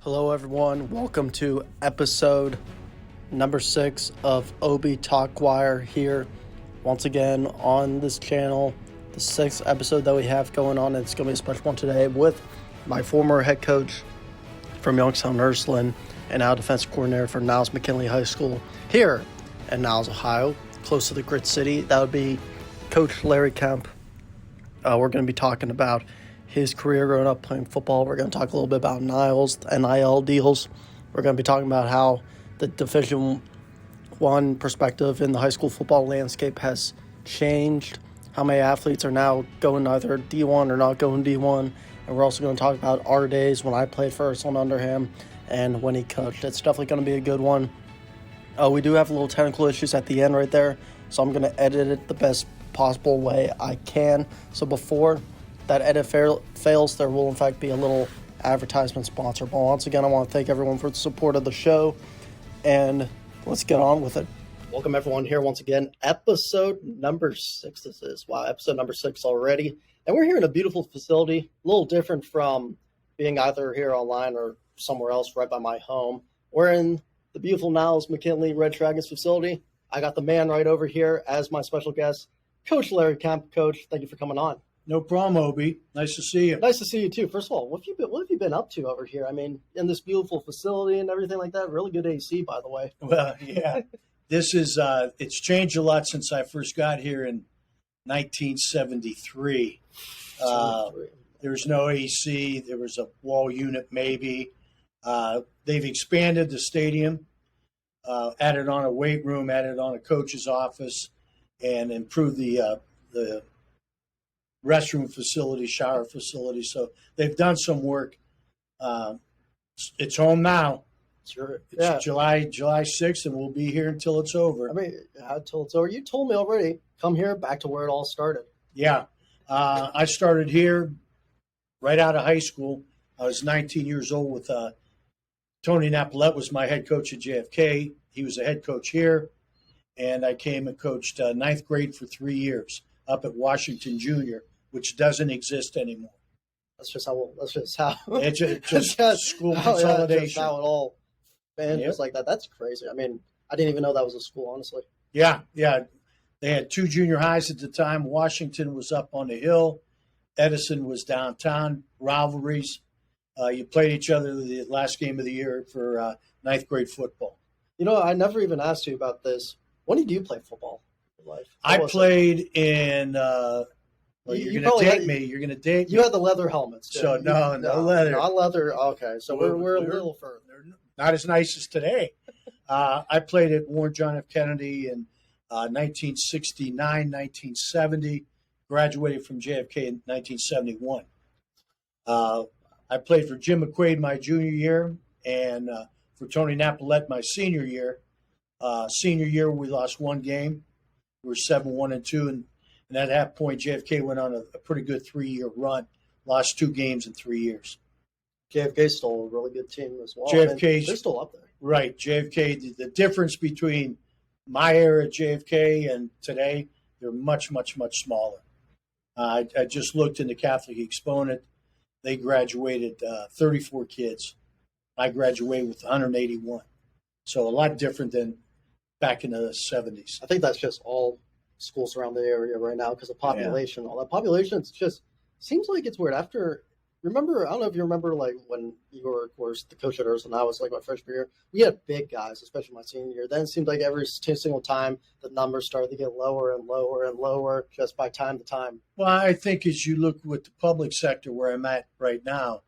Hello, everyone. Welcome to episode number 6 of OB Talkwire here once again on this channel. The 6th episode that we have going on, and it's going to be a special one today with my former head coach from Youngstown, Ursuline, and now defensive coordinator for Niles High School here in Niles, Ohio, close to the Grit City. That would be Coach Larry Kempe. We're going to be talking about his career growing up playing football. We're going to talk a little bit about Niles, the NIL deals. We're going to be talking about how the Division I perspective in the high school football landscape has changed, how many athletes are now going either D1 or not going D1. And we're also going to talk about our days when I played for Ursuline under him and when he coached. It's definitely going to be a good one. We do have a little technical issues at the end right there, so I'm going to edit it the best possible way I can. So before that edit fails, there will in fact be a little advertisement sponsor. But once again, I want to thank everyone for the support of the show, and let's get on with it. Welcome everyone here once again. Episode number 6 this is. Wow, episode number 6 already. And we're here in a beautiful facility, a little different from being either here online or somewhere else right by my home. We're in the beautiful Niles McKinley Red Dragons facility. I got the man right over here as my special guest, Coach Larry Kempe. Coach, thank you for coming on. No problem, Obi. Nice to see you. Nice to see you too. First of all, what have you been up to over here? I mean, in this beautiful facility and everything like that. Really good AC, by the way. Well, yeah. This is it's changed a lot since I first got here in 1973. There was no AC. There was a wall unit maybe. They've expanded the stadium, added on a weight room, added on a coach's office, and improved the restroom facility, shower facility. So they've done some work. It's home now. Sure. It's July 6th, and we'll be here until it's over. I mean, until it's over. You told me already. Come here, back to where it all started. Yeah. I started here right out of high school. I was 19 years old with Tony Napolet was my head coach at JFK. He was a head coach here, and I came and coached ninth grade for 3 years up at Washington Junior, which doesn't exist anymore. That's just how. It's just school consolidation. That's just how it all. Man, just like that. That's crazy. I mean, I didn't even know that was a school, honestly. Yeah. They had 2 junior highs at the time. Washington was up on the hill. Edison was downtown. Rivalries. You played each other the last game of the year for ninth grade football. You know, I never even asked you about this. When did you play football in life? I played in you're going to date me. You're going to date me. You had the leather helmets. So no leather. Not leather. Okay, so we're a little further. Not as nice as today. I played at Warren John F. Kennedy in 1969, 1970. Graduated from JFK in 1971. I played for Jim McQuaid my junior year and for Tony Napolet my senior year. Senior year, we lost 1 game. We were 7-1-2, and at that point, JFK went on a pretty good 3-year run. Lost 2 games in 3 years. JFK's still a really good team as well. JFK's they're still up there. Right. JFK, the difference between my era at JFK and today, they're much, much, much smaller. I just looked in the Catholic Exponent. They graduated 34 kids. I graduated with 181. So a lot different than back in the 70s. I think that's just all schools around the area right now because of population. All that population, it's just seems like it's weird. After, remember, I don't know if you remember, like when you were, of course, the coach at Ursuline, I was like my freshman year. We had big guys, especially my senior year. Then it seemed like every single time the numbers started to get lower and lower and lower just by time to time. Well, I think as you look with the public sector where I'm at right now,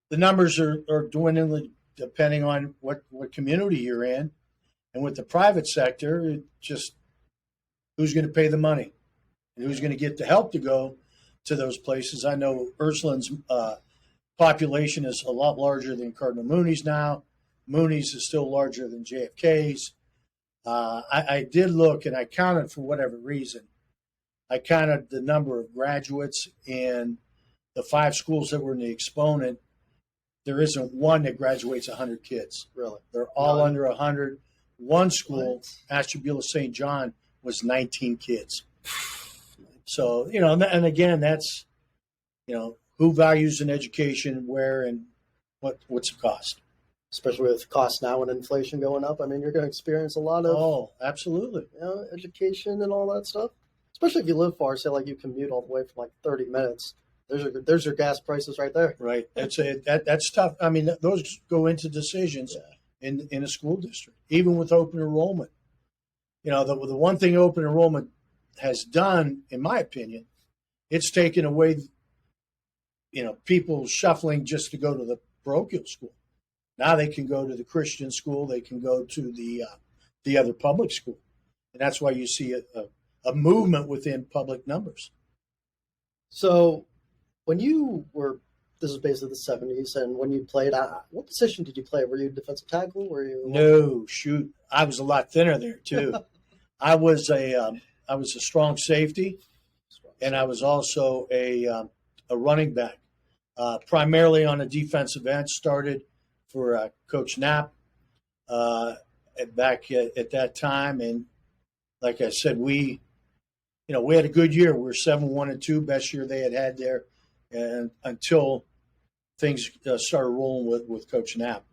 the numbers are dwindling depending on what community you're in. And with the private sector, it just who's going to pay the money and who's going to get the help to go to those places. I know Ursuline's population is a lot larger than Cardinal Mooney's now. Mooney's is still larger than JFK's. I did look, and I counted for whatever reason. I counted the number of graduates in the 5 schools that were in the Exponent. There isn't one that graduates 100 kids. Really? They're all under 100. One school, Ashtabula St. John, was 19 kids. So, and again, that's, who values an education, where, and what's the cost? especially with costs now and inflation going up. I mean, you're going to experience a lot of absolutely. Education and all that stuff. Especially if you live far, say like you commute all the way for like 30 minutes. There's your gas prices right there. Right. That's tough. I mean, those go into decisions in a school district, even with open enrollment. The one thing open enrollment has done, in my opinion, it's taken away, people shuffling just to go to the parochial school. Now they can go to the Christian school. They can go to the other public school, and that's why you see a movement within public numbers. So, when you were, this is basically the 70s, and when you played, what position did you play? Were you defensive tackle? Were you? No, shoot, I was a lot thinner there too. I was a strong safety, and I was also a running back, primarily on a defensive end. Started for Coach Knapp back at that time, and like I said, we had a good year. We were 7-1-2, best year they had there, and until things started rolling with Coach Knapp.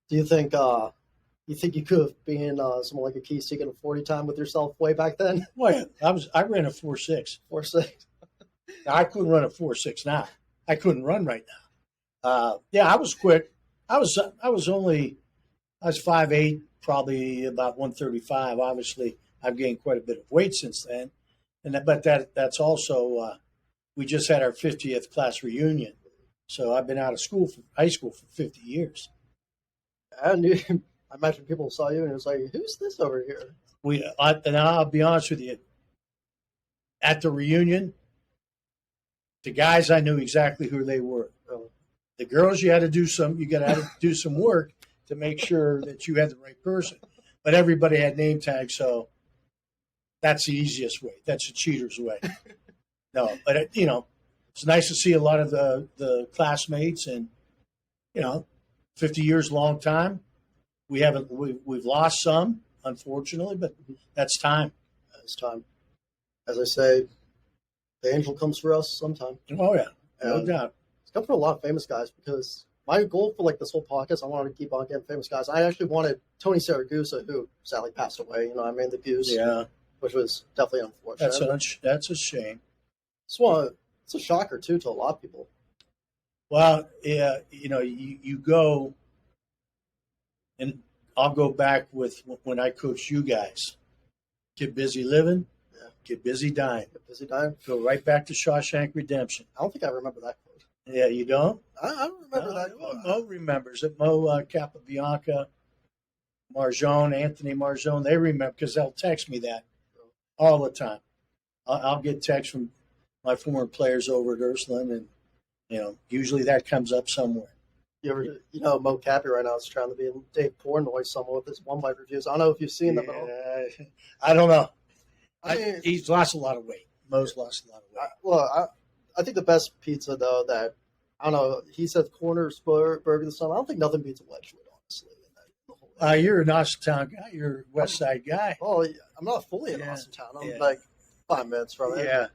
Do you think you could have been someone like a key seeking a 40 time with yourself way back then? Well, yeah, I ran a 4.6. 4.6. I couldn't run a 4.6 now. I couldn't run right now. I was quick. I was 5'8", probably about 135. Obviously, I've gained quite a bit of weight since then, but that's also we just had our 50th class reunion, so I've been out of high school for 50 years. I imagine people saw you and it was like, "Who's this over here?" And I'll be honest with you. At the reunion, the guys, I knew exactly who they were. The girls, you got to do some work to make sure that you had the right person. But everybody had name tags, so that's the easiest way. That's the cheater's way. No, but it's nice to see a lot of the classmates, and 50 years, long time. We've lost some, unfortunately, but that's time. It's time. As I say, the angel comes for us sometime. Oh yeah, no doubt. It's come for a lot of famous guys, because my goal for this whole podcast, I wanted to keep on getting famous guys. I actually wanted Tony Saragusa, who sadly passed away. I made the Goose, which was definitely unfortunate. That's a shame. It's a shocker too to a lot of people. Well, yeah, you go, and I'll go back with when I coached you guys. Get busy living, get busy dying. Get busy dying. Go right back to Shawshank Redemption. I don't think I remember that quote. Yeah, you don't? I don't remember that quote. Mo remembers it. Mo Capabianca, Marjone, Anthony Marjone, they remember, because they'll text me that all the time. I'll get texts from my former players over at Ursuline, and usually that comes up somewhere. Mo Cappy right now is trying to be Dave Portnoy somewhat with his one bite reviews. I don't know if you've seen them at all. I don't know. I mean, he's lost a lot of weight. Mo's lost a lot of weight. I think the best pizza, though, that, I don't know, he said Corner's Burger this time. I don't think nothing beats a Wedgwood, honestly. You're an Austin Town guy. You're a West Side guy. Oh, I'm not fully in Austin Town. I'm like 5 minutes from it. Yeah.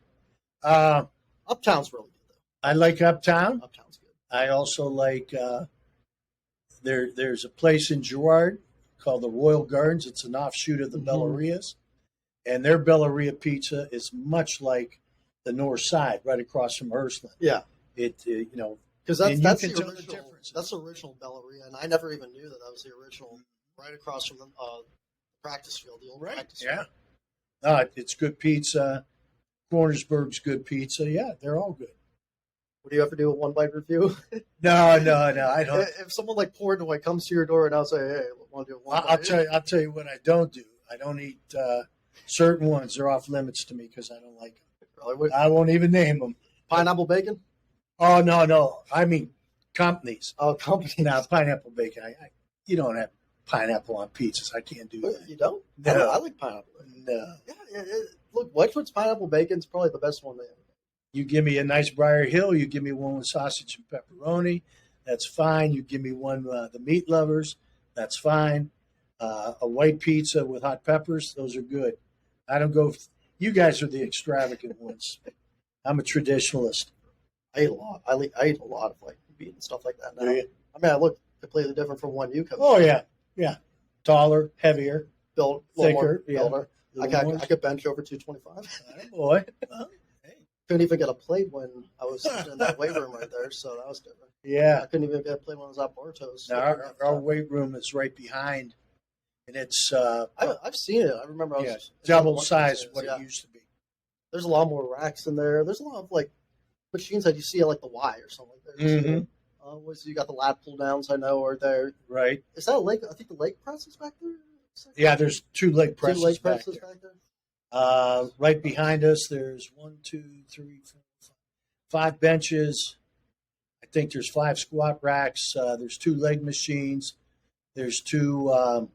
Uptown's really good, though. I like Uptown. Uptown's good. I also like, there's a place in Girard called the Royal Gardens. It's an offshoot of the Bellaria's. And their Bellaria pizza is much like the North Side, right across from Ursuline. Yeah. Because that's the original. That's the original Bellaria, and I never even knew that was the original. Right across from the practice field, the old practice field. Yeah. It's good pizza. Cornersburg's good pizza. Yeah, they're all good. Would you ever do a one bite review? No, I don't. If someone like Portnoy comes to your door and I'll say, "Hey, want to do a one bite?" I'll tell you what I don't do. I don't eat certain ones. They're off limits to me because I don't like them. Really? I won't even name them. Pineapple bacon? Oh no! I mean companies. Oh, companies. Now pineapple bacon. You don't have pineapple on pizzas. I can't do that. You don't? No. I like pineapple. No. Yeah. Look, Wedgwood's pineapple bacon is probably the best one they have. You give me a nice Briar Hill. You give me one with sausage and pepperoni. That's fine. You give me one the meat lovers. That's fine. A white pizza with hot peppers. Those are good. I don't go. You guys are the extravagant ones. I'm a traditionalist. I eat a lot. I eat a lot of meat and stuff like that now. Do you? I mean, I look. The completely different from one you coach. Oh yeah, taller, heavier, built, thicker, builder. I could bench over 225. Boy, well, hey. Couldn't even get a plate when I was in that weight room right there, so that was different. Yeah, I couldn't even get a plate when I was at Bartos. Now our weight room is right behind, and it's I've seen it. I remember I was double size what it used to be. There's a lot more racks in there. There's a lot of like machines that you see at like the Y or something like that. Mm-hmm. You got the lat pull downs, I know, are there. Right. Is that a leg? I think the leg press is back there. Yeah, there's two leg presses, back there. Right behind us, there's 1, 2, 3, 4, 5 benches. I think there's 5 squat racks. There's 2 leg machines. There's 2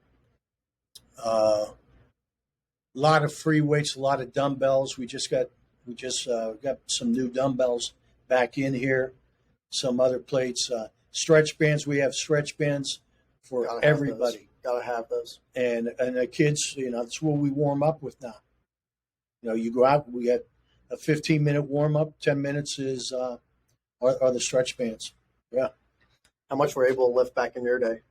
lot of free weights, a lot of dumbbells. We just got some new dumbbells back in here. Some other plates, stretch bands. We have stretch bands for everybody. Gotta have those. And the kids, that's what we warm up with now. You go out. We got a 15-minute warm up. 10 minutes is are the stretch bands. Yeah. How much were you able to lift back in your day?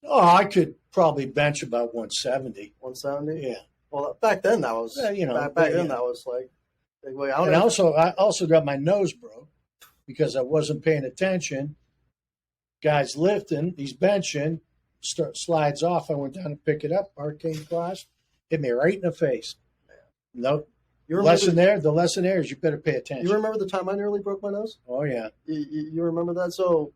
Oh, I could probably bench about 170. 170? Yeah. Well, back then that was back then that was like big way. I also got my nose broke because I wasn't paying attention. Guy's lifting, he's benching, slides off. I went down to pick it up. Arcane cross, hit me right in the face. Nope. The lesson there is you better pay attention. You remember the time I nearly broke my nose? Oh yeah. You remember that? So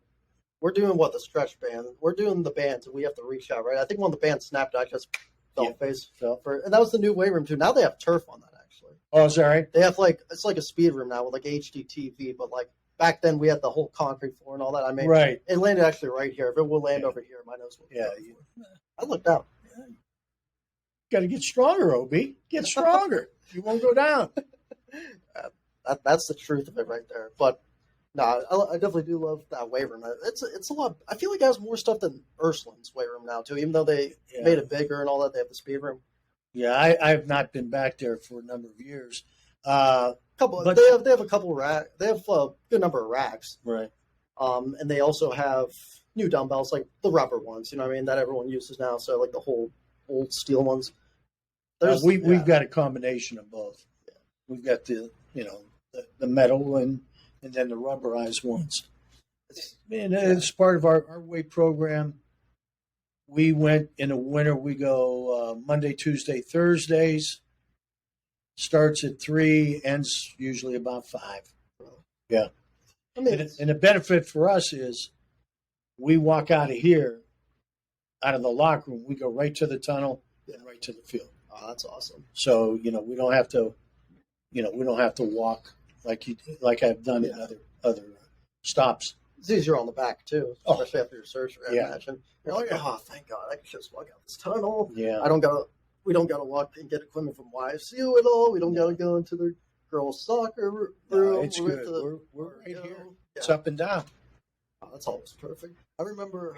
we're doing the stretch band. We're doing the bands, and we have to reach out, right? I think when the band snapped, I just fell face for, and that was the new weight room too. Now they have turf on that actually. Oh, sorry. They have it's like a speed room now with like HDTV, but like back then we had the whole concrete floor and all that. I mean, right. It landed actually right here. If it will land over here, my nose will. Yeah. I looked out. Got to get stronger, OB. Get stronger. You won't go down. That's the truth of it right there. But no, I definitely do love that weight room. It's a lot. I feel like it has more stuff than Ursuline's weight room now too. Even though they made it bigger and all that, they have the speed room. Yeah, I have not been back there for a number of years. They have a couple rack. They have a good number of racks. Right. And they also have new dumbbells, like the rubber ones. You know what I mean? That everyone uses now. So like the whole old steel ones. We've got a combination of both. Yeah. We've got the metal and then the rubberized ones. It's part of our weight program. We went in the winter. We go Monday, Tuesday, Thursdays. Starts at 3, ends usually about 5. Yeah. I mean, and the benefit for us is we walk out of here, out of the locker room, we go right to the tunnel and right to the field. Oh, that's awesome. So, we don't have to, walk like I've done in other stops. It's easier on the back too, especially after your surgery. I imagine you're like, oh, thank God, I can just walk out this tunnel. Yeah, we don't gotta walk and get equipment from YSU at all. We don't gotta go into the girls' soccer room. No, it's good. We're right here. Yeah. It's up and down. Oh, that's always perfect. I remember.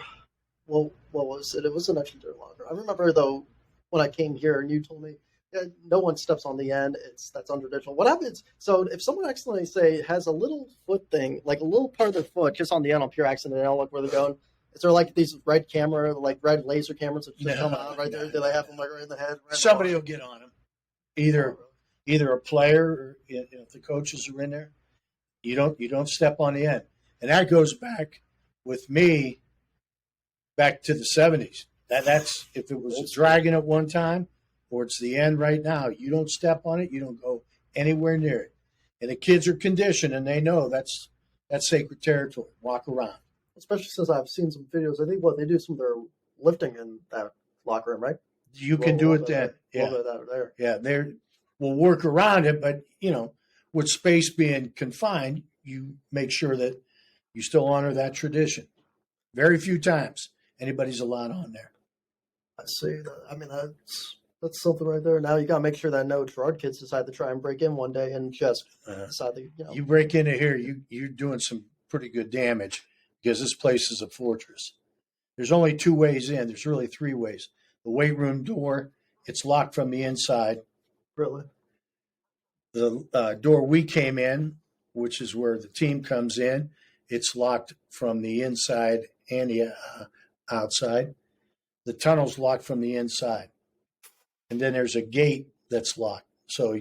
Well, what was it? It wasn't actually during locker. I remember though when I came here and you told me. Yeah, no one steps on the end. That's untraditional. What happens? So if someone accidentally has a little foot thing, like a little part of their foot, just on the end on pure accident, they don't look where they're going. Is there like these red laser cameras that just come out right there? Do they have them like right in the head? Somebody will get on them. Either a player or if the coaches are in there, you don't step on the end, and that goes back with me back to the 70s. That's if it was a dragon at one time. Or it's the end right now. You don't step on it. You don't go anywhere near it. And the kids are conditioned, and they know that's sacred territory. Walk around. Especially since I've seen some videos. I think they do some of their lifting in that locker room, right? You can do it then. Yeah, we'll work around it, but with space being confined, you make sure that you still honor that tradition. Very few times anybody's allowed on there. I see that. I mean, that's something right there. Now you got to make sure that no Gerard kids decide to try and break in one day and just decide to, You break into here, you're doing some pretty good damage because this place is a fortress. There's only 2 ways in. There's really 3 ways. The weight room door, it's locked from the inside. Really? The door we came in, which is where the team comes in, it's locked from the inside and the outside. The tunnel's locked from the inside, and then there's a gate that's locked. So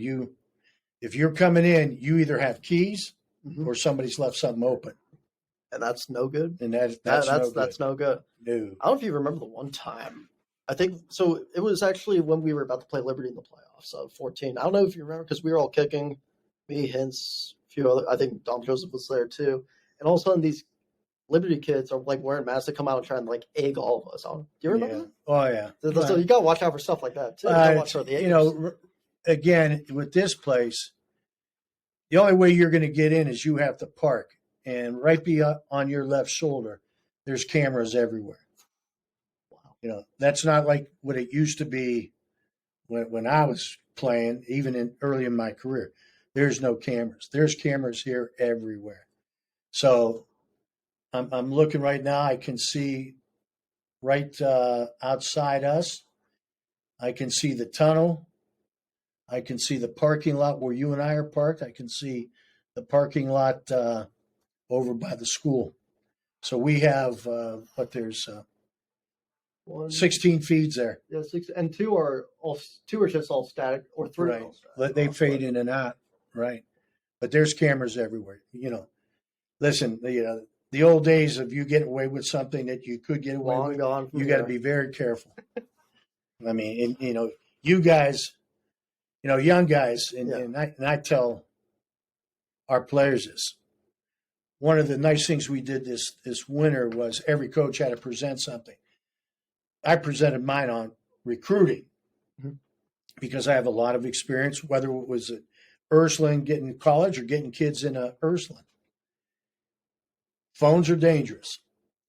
if you're coming in, you either have keys or somebody's left something open, and that's no good. and that's no good. That's no good. No. I don't know if you remember the one time. I think so. It was actually when we were about to play Liberty in the playoffs of 14. I don't know if you remember because we were all kicking. Me, Hintz, a few other. I think Dom Joseph was there too. And all of a sudden, these Liberty kids are like wearing masks to come out and try and like egg all of us on. Do you remember that? Oh yeah. So you got to watch out for stuff like that too. You gotta watch for the eggers. Again, with this place, the only way you're going to get in is you have to park, and right on your left shoulder, there's cameras everywhere. Wow. That's not like what it used to be when I was playing, even early in my career. There's no cameras. There's cameras here everywhere. So I'm looking right now. I can see right outside us. I can see the tunnel. I can see the parking lot where you and I are parked. I can see the parking lot over by the school. So we have there's 16 feeds there. Yeah, 6 and two are just all static, or 3 right. are all static. They fade in and out, right? But there's cameras everywhere. Listen, the old days of you getting away with something that you could get away with, gone you got to be very careful. I mean, you guys, young guys, and I tell our players this. One of the nice things we did this winter was every coach had to present something. I presented mine on recruiting because I have a lot of experience, whether it was at Ursuline getting college or getting kids in Ursuline. Phones are dangerous.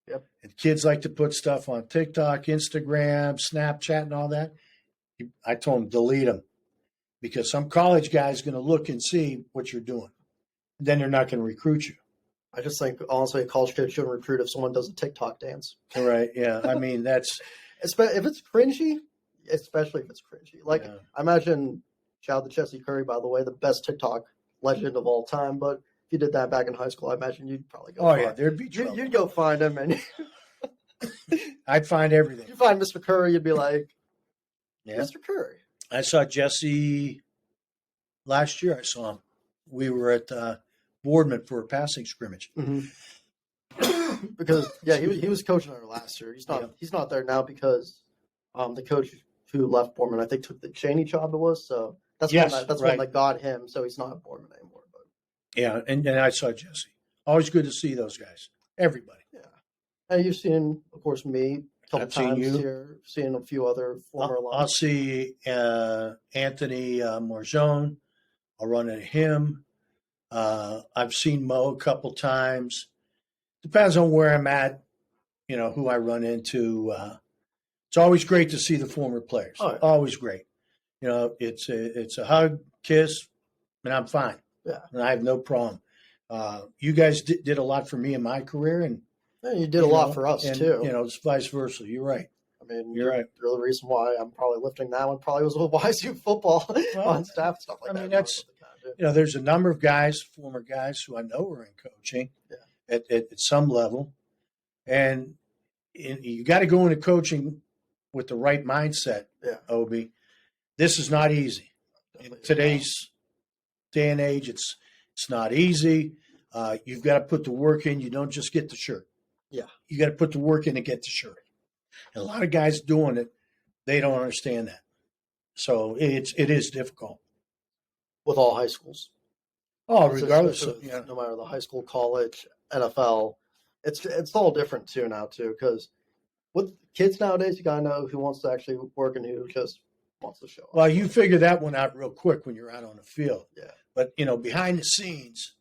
Yep. And kids like to put stuff on TikTok, Instagram, Snapchat, and all that. I told them, delete them. Because some college guy is going to look and see what you're doing. Then they're not going to recruit you. I just think, honestly, a college kid shouldn't recruit if someone does a TikTok dance. Right, yeah. I mean, that's... If it's cringy, especially if it's cringy. Like, I imagine, shout out to Jesse Curry, by the way, the best TikTok legend of all time. But if you did that back in high school, I imagine you'd probably go yeah, there'd be trouble. You'd go find him. And I'd find everything. You find Mr. Curry, you'd be like, Mr. Curry. I saw Jesse last year. I saw him. We were at Boardman for a passing scrimmage. Mm-hmm. Because he was coaching there last year. He's not there now because the coach who left Boardman, I think, took the Cheney job. It was so that's when they got him. So he's not at Boardman anymore. But yeah, and I saw Jesse. Always good to see those guys. Everybody. Yeah, and you've seen, of course, me a couple times here. Seen a few other former. I'll see Anthony Morjone. I'll run into him. I've seen Mo a couple times. Depends on where I'm at, who I run into. It's always great to see the former players. Oh, yeah. Always great. It's a hug, kiss, and I'm fine. Yeah, and I have no problem. You guys did a lot for me in my career, and you did a lot for us too. It's vice versa. You're right. I mean, you're right. The reason why I'm probably lifting that one probably was with YSU football on staff and stuff like that. I mean, that's there's a number of guys, former guys who I know are in coaching. Yeah. At some level, and you got to go into coaching with the right mindset. Yeah, Obi, this is not easy. In today's day and age, it's not easy. You've got to put the work in. You don't just get the shirt. Yeah, you got to put the work in to get the shirt. And a lot of guys doing it, they don't understand that. So it is difficult with all high schools. Oh, regardless of no matter the high school, college, NFL, it's all different too now too, because with kids nowadays, you gotta know who wants to actually work and who just wants to show up. Well, you figure that one out real quick when you're out on the field. Yeah. But behind the scenes,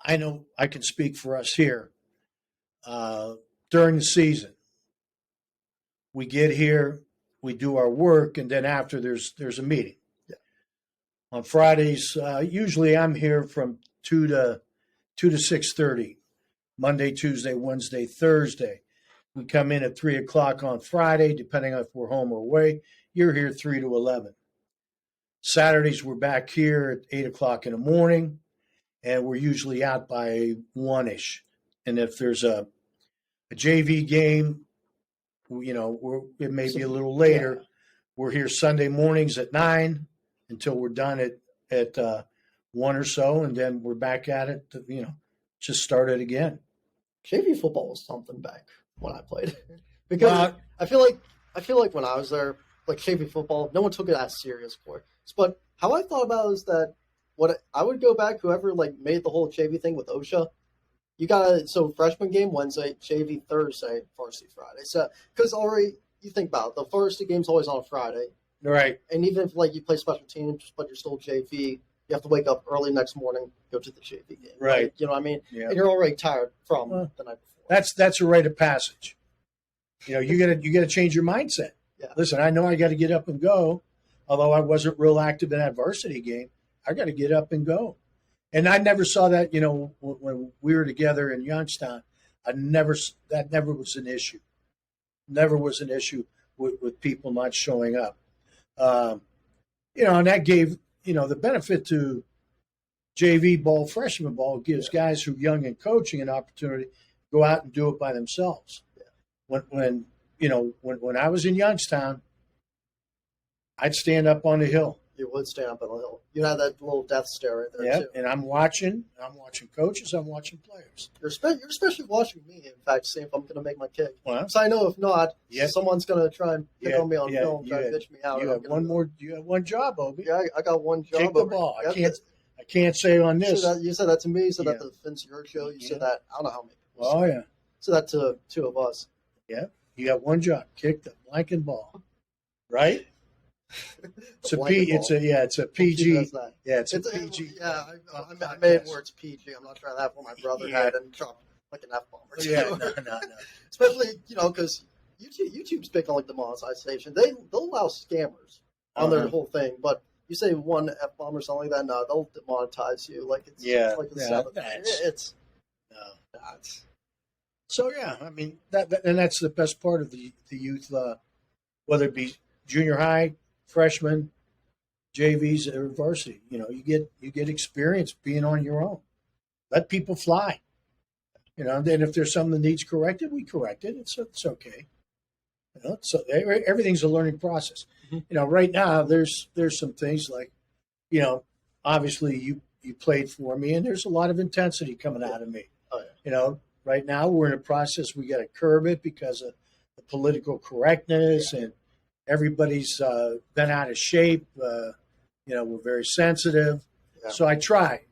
I know I can speak for us here. During the season, we get here, we do our work, and then after there's a meeting. Yeah. On Fridays, usually I'm here from 2 to 6:30, Monday, Tuesday, Wednesday, Thursday. We come in at 3:00 on Friday, depending on if we're home or away. You're here 3 to 11. Saturdays, we're back here at 8:00 in the morning, and we're usually out by 1-ish. And if there's a a JV game, it may be a little later. Yeah. We're here Sunday mornings at 9 until we're done at 1 or so, and then we're back at it to, just start it again. JV football was something back when I played because I feel like when I was there, like JV football, no one took it as serious for it. But how I thought about it is that I would go back, whoever like made the whole JV thing with OSHA. You got so freshman game Wednesday, JV Thursday, varsity Friday. So because already you think about it, the varsity game's always on a Friday, Right. and even if like you play special teams, but you're still JV, you have to wake up early next morning, go to the JV game. Right. You know what I mean? Yeah. And you're already tired from the night before. That's a rite of passage. You gotta change your mindset. Yeah. Listen, I know I got to get up and go. Although I wasn't real active in that varsity game, I got to get up and go. And I never saw that. When we were together in Youngstown, that never was an issue. Never was an issue with people not showing up. And that gave the benefit to JV ball, freshman ball gives guys who are young and coaching an opportunity to go out and do it by themselves. Yeah. When I was in Youngstown, I'd stand up on the hill. You would stand up on the hill. You had that little death stare right there too. And I'm watching coaches, I'm watching players. You're especially watching me, in fact, see if I'm going to make my kick. Well, because I know if not, someone's going to try and pick on me on film, try to bitch me out. You have one job, Obi. Yeah, I got one job. Kick the ball. I can't say on this. You said that to me. You said that to Vince Ursuline. You said that. I don't know how many people. Oh yeah. So that to two of us. Yeah, you got one job: kick the blanking ball, right? It's a PG. Yeah, it's a PG. Yeah, I made words PG. I'm not trying to have what my brother had and drop like an F bomb or two. Yeah, no. Especially because YouTube's big on like the monetization. They'll allow scammers on their whole thing, but you say one F bomb or something like that, no, they'll demonetize you. Like it's like the seventh. It's nuts. So I mean that's the best part of the youth, whether it be junior high, freshman, JVs, or varsity. You get experience being on your own. Let people fly. Then if there's something that needs corrected, we correct it. It's okay. So everything's a learning process. Mm-hmm. Right now there's some things like, obviously you played for me, and there's a lot of intensity coming out of me. Oh, yeah. Right now we're in a process. We got to curb it because of the political correctness, and everybody's been out of shape. We're very sensitive. Yeah. So I try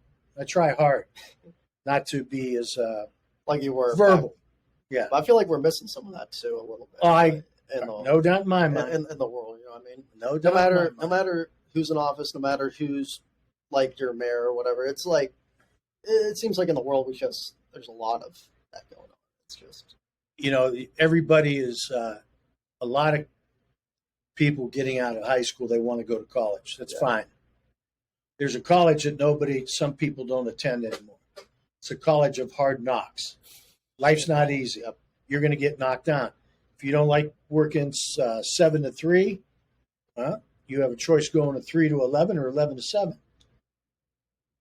hard not to be as like you were verbal. Back. Yeah, but I feel like we're missing some of that too a little bit. No doubt in my mind. In the world, you know what I mean? No doubt. No matter who's in office, no matter who's like your mayor or whatever, it's like it seems like in the world there's a lot of that going on. It's just everybody is a lot of people getting out of high school. They want to go to college. That's fine. There's a college that some people don't attend anymore. It's a college of hard knocks. Life's not easy. You're going to get knocked down. If you don't like working 7 to 3, you have a choice going to 3 to 11 or 11 to 7.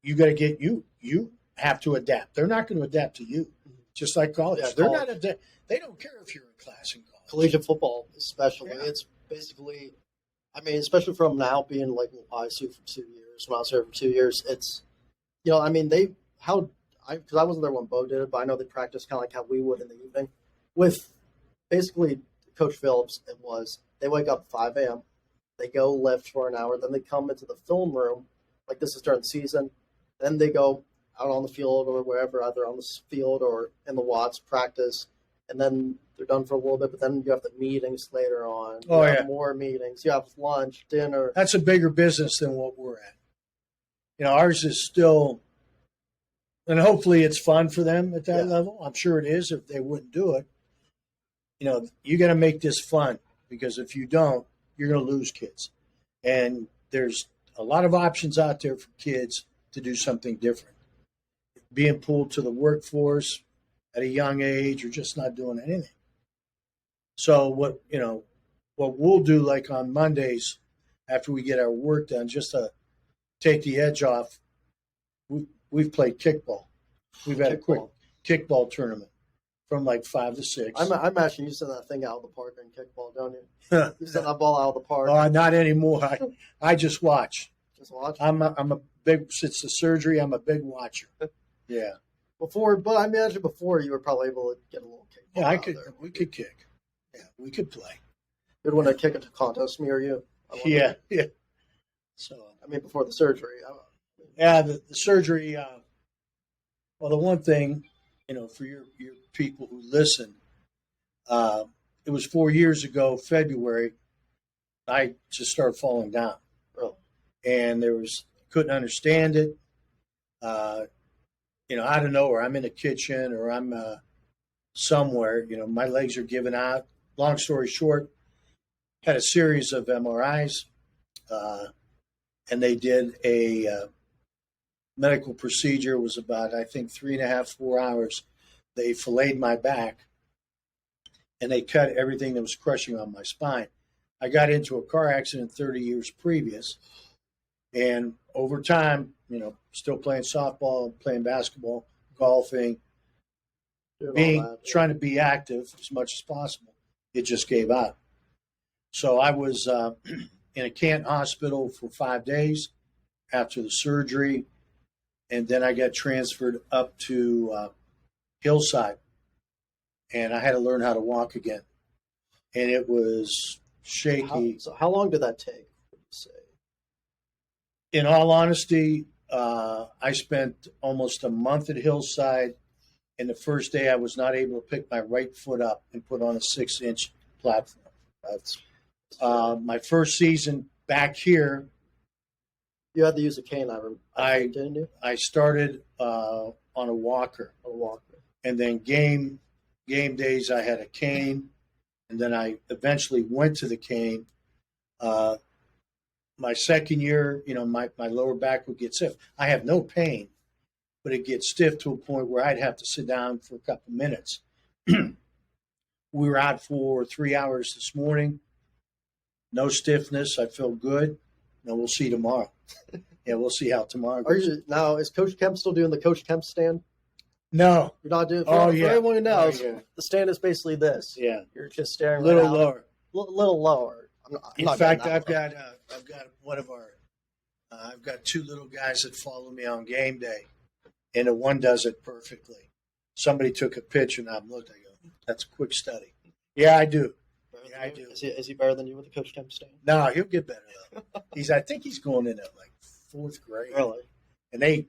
You got to you have to adapt. They're not going to adapt to you. Just like college. Yeah, they're not they don't care if you're in class in college. Collegiate football, especially. Yeah. It's basically, especially from now being like I see for 2 years, when I was here for 2 years, it's, because I wasn't there when Bo did it, but I know they practice kind of like how we would in the evening. With basically Coach Phillips, they wake up at 5 a.m., they go lift for an hour, then they come into the film room, like this is during the season, then they go out on the field or wherever, either on the field or in the Watts practice, and then they're done for a little bit, but then you have the meetings later on. You have more meetings. You have lunch, dinner. That's a bigger business than what we're at. Ours is still, and hopefully it's fun for them at that level. I'm sure it is if they wouldn't do it. You got to make this fun, because if you don't, you're going to lose kids. And there's a lot of options out there for kids to do something different. Being pulled to the workforce at a young age or just not doing anything. So what we'll do, like on Mondays after we get our work done, just to take the edge off, we've played kickball. We've had a quick kickball tournament from like 5 to 6. I imagine you send that thing out of the park and kickball, don't you? You send that ball out of the park. Not anymore. I just watch. Just watch. I'm a big, since the surgery, I'm a big watcher. Yeah. But I imagine before you were probably able to get a little kick. Yeah, we could kick. Yeah, we could play. Good one to kick it to contest, me or you. Yeah. So I mean, before the surgery. the surgery. Well, the one thing, for your people who listen, it was 4 years ago, February. I just started falling down, and couldn't understand it. Out of nowhere, I'm in the kitchen or I'm somewhere. My legs are giving out. Long story short, had a series of MRIs, and they did a medical procedure. It was about, I think, 3.5, 4 hours. They filleted my back, and they cut everything that was crushing on my spine. I got into a car accident 30 years previous, and over time, still playing softball, playing basketball, golfing, trying to be active as much as possible. It just gave out. So I was in a Canton hospital for 5 days after the surgery, and then I got transferred up to Hillside, and I had to learn how to walk again. And it was shaky. How long did that take, would you say? In all honesty, I spent almost a month at Hillside, and the first day I was not able to pick my right foot up and put on a 6-inch platform. That's my first season back here. You had to use a cane, didn't you? I started on a walker. And then game days I had a cane, and then I eventually went to the cane. My second year, my lower back would get stiff. I have no pain, but it gets stiff to a point where I'd have to sit down for a couple minutes. We were out for 3 hours this morning. No stiffness. I feel good. No, we'll see tomorrow. Yeah, we'll see how tomorrow goes. Now, is Coach Kemp still doing the Coach Kemp stand? No. You're not doing. For everyone who knows, the stand is basically this. Yeah. You're just staring. A little lower. Little lower. In fact, I've got one of our. I've got 2 little guys that follow me on game day, and the one does it perfectly. Somebody took a picture, and I'm looking. I go, "That's a quick study." Yeah, I do. Yeah, I do. Is he better than you with the Coach Kemp stand? No, he'll get better though. I think he's going in at like 4th grade. Really? And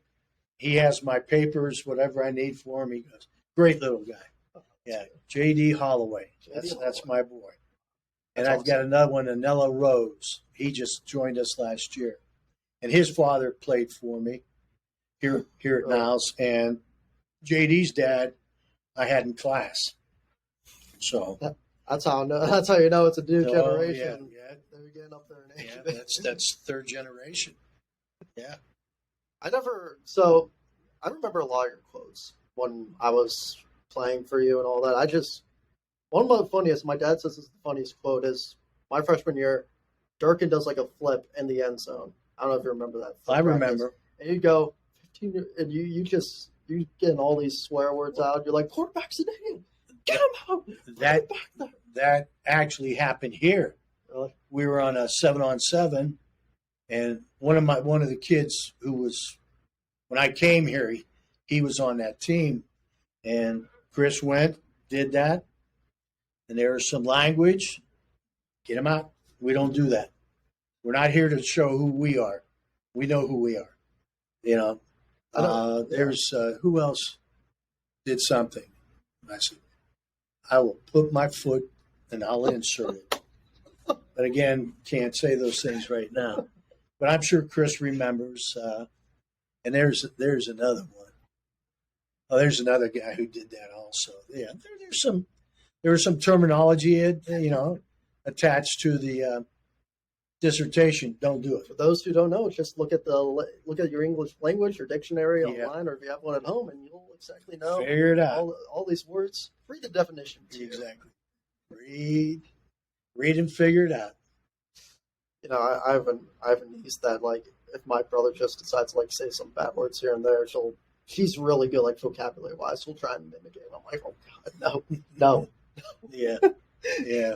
he has my papers, whatever I need for him. He goes, great little guy. Yeah, J.D. Holloway. That's my boy. And I've got another one, Anello Rose. He just joined us last year. And his father played for me here at Niles. And J.D.'s dad I had in class. So that's how you know it's a new generation. Yeah. They're getting up there in age. Yeah, that's 3rd generation. Yeah. I remember a lot of your quotes when I was playing for you and all that. One of the funniest, my dad says is the funniest quote is my freshman year, Durkin does like a flip in the end zone. I don't know if you remember that. I remember. And you go 15 and you getting all these swear words out. You're like, quarterback's an idiot. Get him out. That actually happened here. Really? We were on a 7-on-7, and one of the kids who was, when I came here, he was on that team, and Chris did that, and there was some language. Get him out. We don't do that. We're not here to show who we are. We know who we are. There's who else did something? I said, I will put my foot and I'll insert it. But again, can't say those things right now. But I'm sure Chris remembers. And there's another one. Oh, there's another guy who did that also. Yeah, there was some terminology, attached to the dissertation. Don't do it. For those who don't know, just look at your English language, your dictionary online, or if you have one at home, and you'll exactly know. Figure it out. All these words. Read the definitions. Exactly. Read and figure it out. I have a niece that, like, if my brother just decides to, like, say some bad words here and there, she'll she's really good, like vocabulary wise. We'll try and mimic it. I'm like, oh god, no. Yeah, yeah.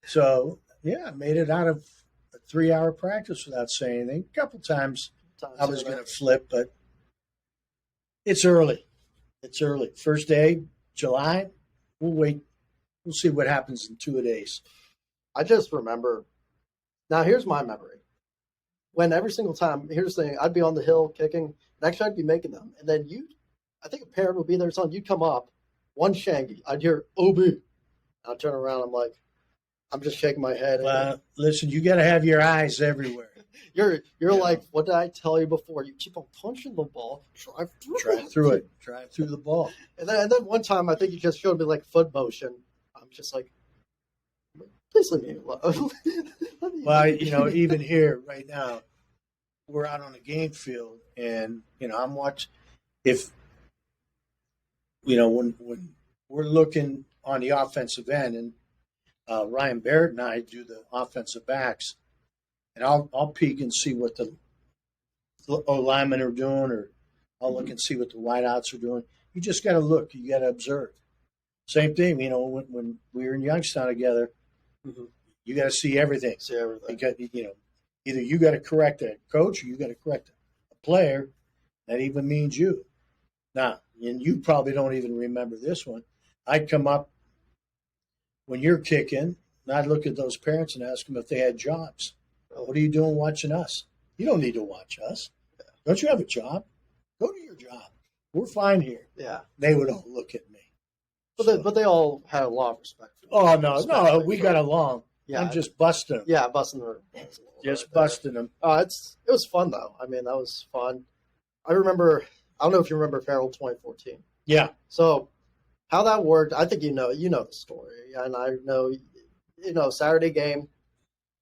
So yeah, I made it out of a 3-hour practice without saying anything. A couple times I was going to flip, but it's early. It's early. First day, July. We'll wait. We'll see what happens in 2 days. I just remember. Now here's my memory. When every single time, here's the thing, I'd be on the hill kicking, and actually I'd be making them, and then I think a parent would be there, son. You'd come up, one shangy, I'd hear OB. I'd turn around, I'm just shaking my head. Well, listen, you got to have your eyes everywhere. You're like, what did I tell you before? You keep on punching the ball, drive through the ball. And then one time, I think you just showed me like foot motion. I'm just like, please leave me alone. Well, even here right now, we're out on the game field, and I'm watching. If when we're looking on the offensive end, and Ryan Barrett and I do the offensive backs, and I'll peek and see what the linemen are doing, or I'll look and see what the wideouts are doing. You just got to look. You got to observe. Same thing, when we were in Youngstown together. Mm-hmm. You got to see everything. Either you got to correct a coach or you got to correct a player. That even means you. Now, and you probably don't even remember this one. I'd come up when you're kicking, and I'd look at those parents and ask them if they had jobs. What are you doing watching us? You don't need to watch us. Don't you have a job? Go to your job. We're fine here. Yeah. They would all look at me. But they all had a lot of respect for me. Oh, no, we got along. Yeah, I'm just busting them. Yeah, busting them. Just busting them. It was fun, though. I mean, that was fun. I remember, I don't know if you remember Farrell 2014. Yeah. So how that worked, I think you know the story. And I know, Saturday game.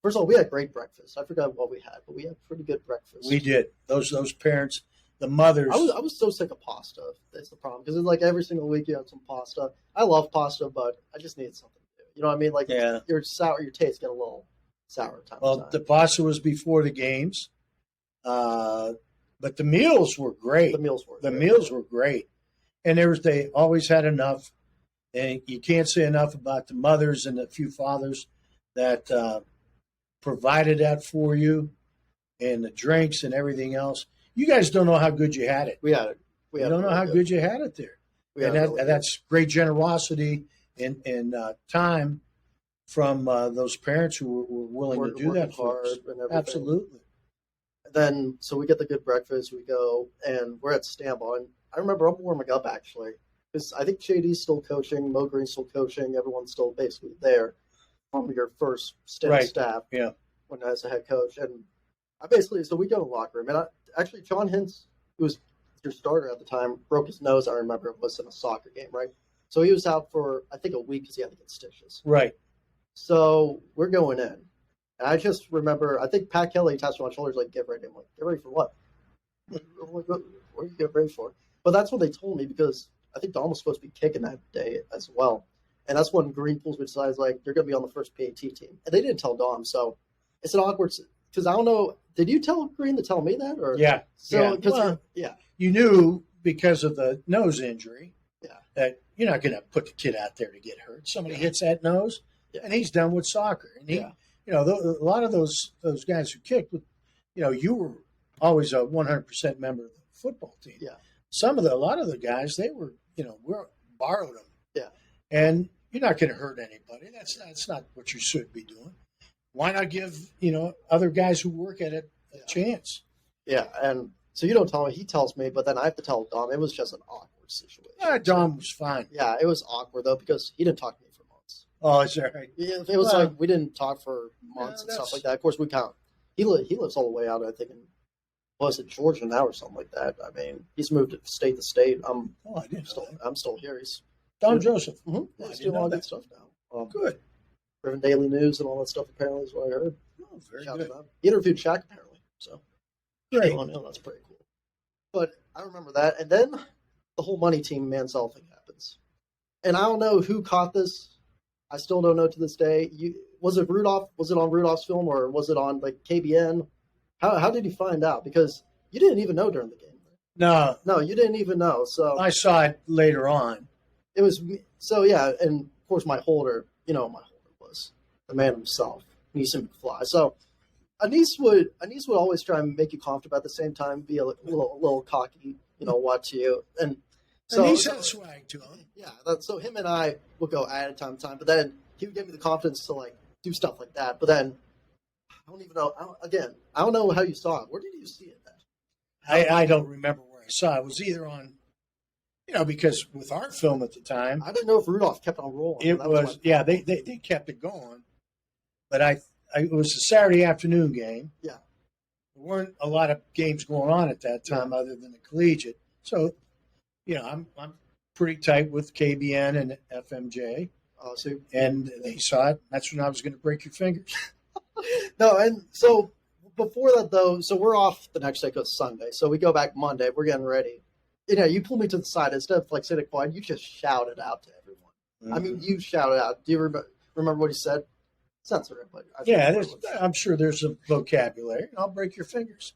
First of all, we had great breakfast. I forgot what we had, but we had pretty good breakfast. We did. Those parents, the mothers. I was so sick of pasta. That's the problem. Because it's like every single week you had some pasta. I love pasta, but I just needed something new. You know what I mean? Like your taste get a little sour time. Well, the pasta was before the games. But the meals were great. The meals were great. And they always had enough. And you can't say enough about the mothers and the few fathers that provided that for you, and the drinks and everything else. You guys don't know how good you had it. We had it. You don't know how good you had it there. That's great generosity and time from those parents who were willing to do that for us. Absolutely. Then, so we get the good breakfast. We go, and we're at Stambaugh. And I remember I'm warming up, actually, because I think JD's still coaching, Mo Green's still coaching. Everyone's still basically there from your first stint of staff when as a head coach. And so we go to the locker room. And actually, John Hintz, who was your starter at the time, broke his nose. I remember it was in a soccer game, right? So he was out for, I think, a week because he had to get stitches. Right. So we're going in. And I just remember, I think Pat Kelly tapped me on my shoulders, like, get ready. I'm like, get ready for what? What are you getting ready for? But that's what they told me, because I think Dom was supposed to be kicking that day as well. And that's when Green pulls me aside, like, you're going to be on the first PAT team. And they didn't tell Dom. So it's an awkward, because I don't know, did you tell Green to tell me that? Or Yeah. So, you knew because of the nose injury that you're not going to put the kid out there to get hurt. Somebody hits that nose, and he's done with soccer. And a lot of those guys who kicked, you were always a 100% member of the football team. Yeah. A lot of the guys, they were, we borrowed them. Yeah. And you're not going to hurt anybody. That's not what you should be doing. Why not give, other guys who work at it a chance? Yeah. And so you don't tell me, he tells me, but then I have to tell Dom. It was just an awkward situation. Dom was fine. Yeah, it was awkward, though, because he didn't talk to me for months. Oh, is that right? Yeah, it was like we didn't talk for months and stuff like that. Of course, we count. He lives all the way out, I think, in Georgia now or something like that. I mean, he's moved state to state. I'm still here. He's Don Joseph. Mm-hmm. Yeah, he's doing all that good stuff now. Good. Riven Daily News and all that stuff, apparently, is what I heard. Oh, very good. He interviewed Shaq, apparently. So, great. That's pretty cool. But I remember that. And then the whole money team Mansell thing happens. And I don't know who caught this. I still don't know to this day. Was it Rudolph? Was it on Rudolph's film, or was it on like KBN? How did you find out? Because you didn't even know during the game. No, No, you didn't even know. So I saw it later on. it was so yeah, and of course my holder, my holder was the man himself, Neeson McFly. So Anise would always try and make you comfortable at the same time, be a little cocky, watch you, and And so he's had swag to him. yeah. So him and I would go at it time to time, but then he would give me the confidence to like do stuff like that. But then I don't even know. I don't know how you saw it. Where did you see it at? I don't remember where I saw it. It was either on, because with our film at the time, I didn't know if Rudolph kept on rolling. it was they kept it going, but it was a Saturday afternoon game. Yeah. There weren't a lot of games going on at that time other than the collegiate. So, I'm pretty tight with KBN and FMJ. Oh, so And they saw it. That's when I was going to break your fingers. no, and so before that though, so we're off the next day goes Sunday. So we go back Monday. We're getting ready. You pull me to the side instead of like sitting quiet. You just shouted out to everyone. Mm-hmm. I mean, you shouted out. Do you remember what he said? Censor it, but I'm sure there's a vocabulary. I'll break your fingers.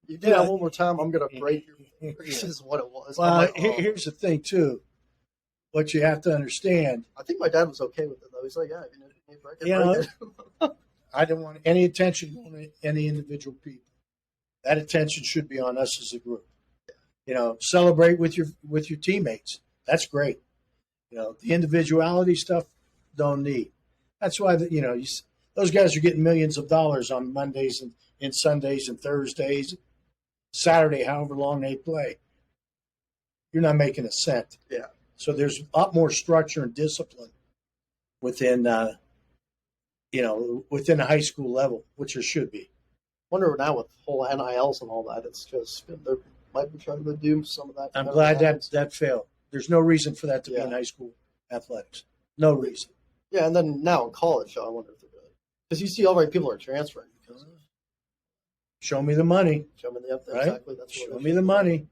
You do that one more time, I'm gonna break your fingers. Is what it was. Well, like, here's the thing too. What you have to understand. I think my dad was okay with it though. He's like, yeah, if you need to break it, break it. I don't want any attention on any individual people. That attention should be on us as a group. Celebrate with your teammates. That's great. The individuality stuff don't need. That's why those guys are getting millions of dollars on Mondays and Sundays and Thursdays, Saturday, however long they play. You're not making a cent. Yeah. So there's a lot more structure and discipline within within the high school level, which there should be. Wonder now with whole NILs and all that, it's just they might be trying to do some of that. I'm glad that failed. There's no reason for that to be in high school athletics. No reason. Yeah, and then now in college, I wonder if they're good. Because you see all right people are transferring. Because show me the money. Show me the right? Exactly. That's show me the money.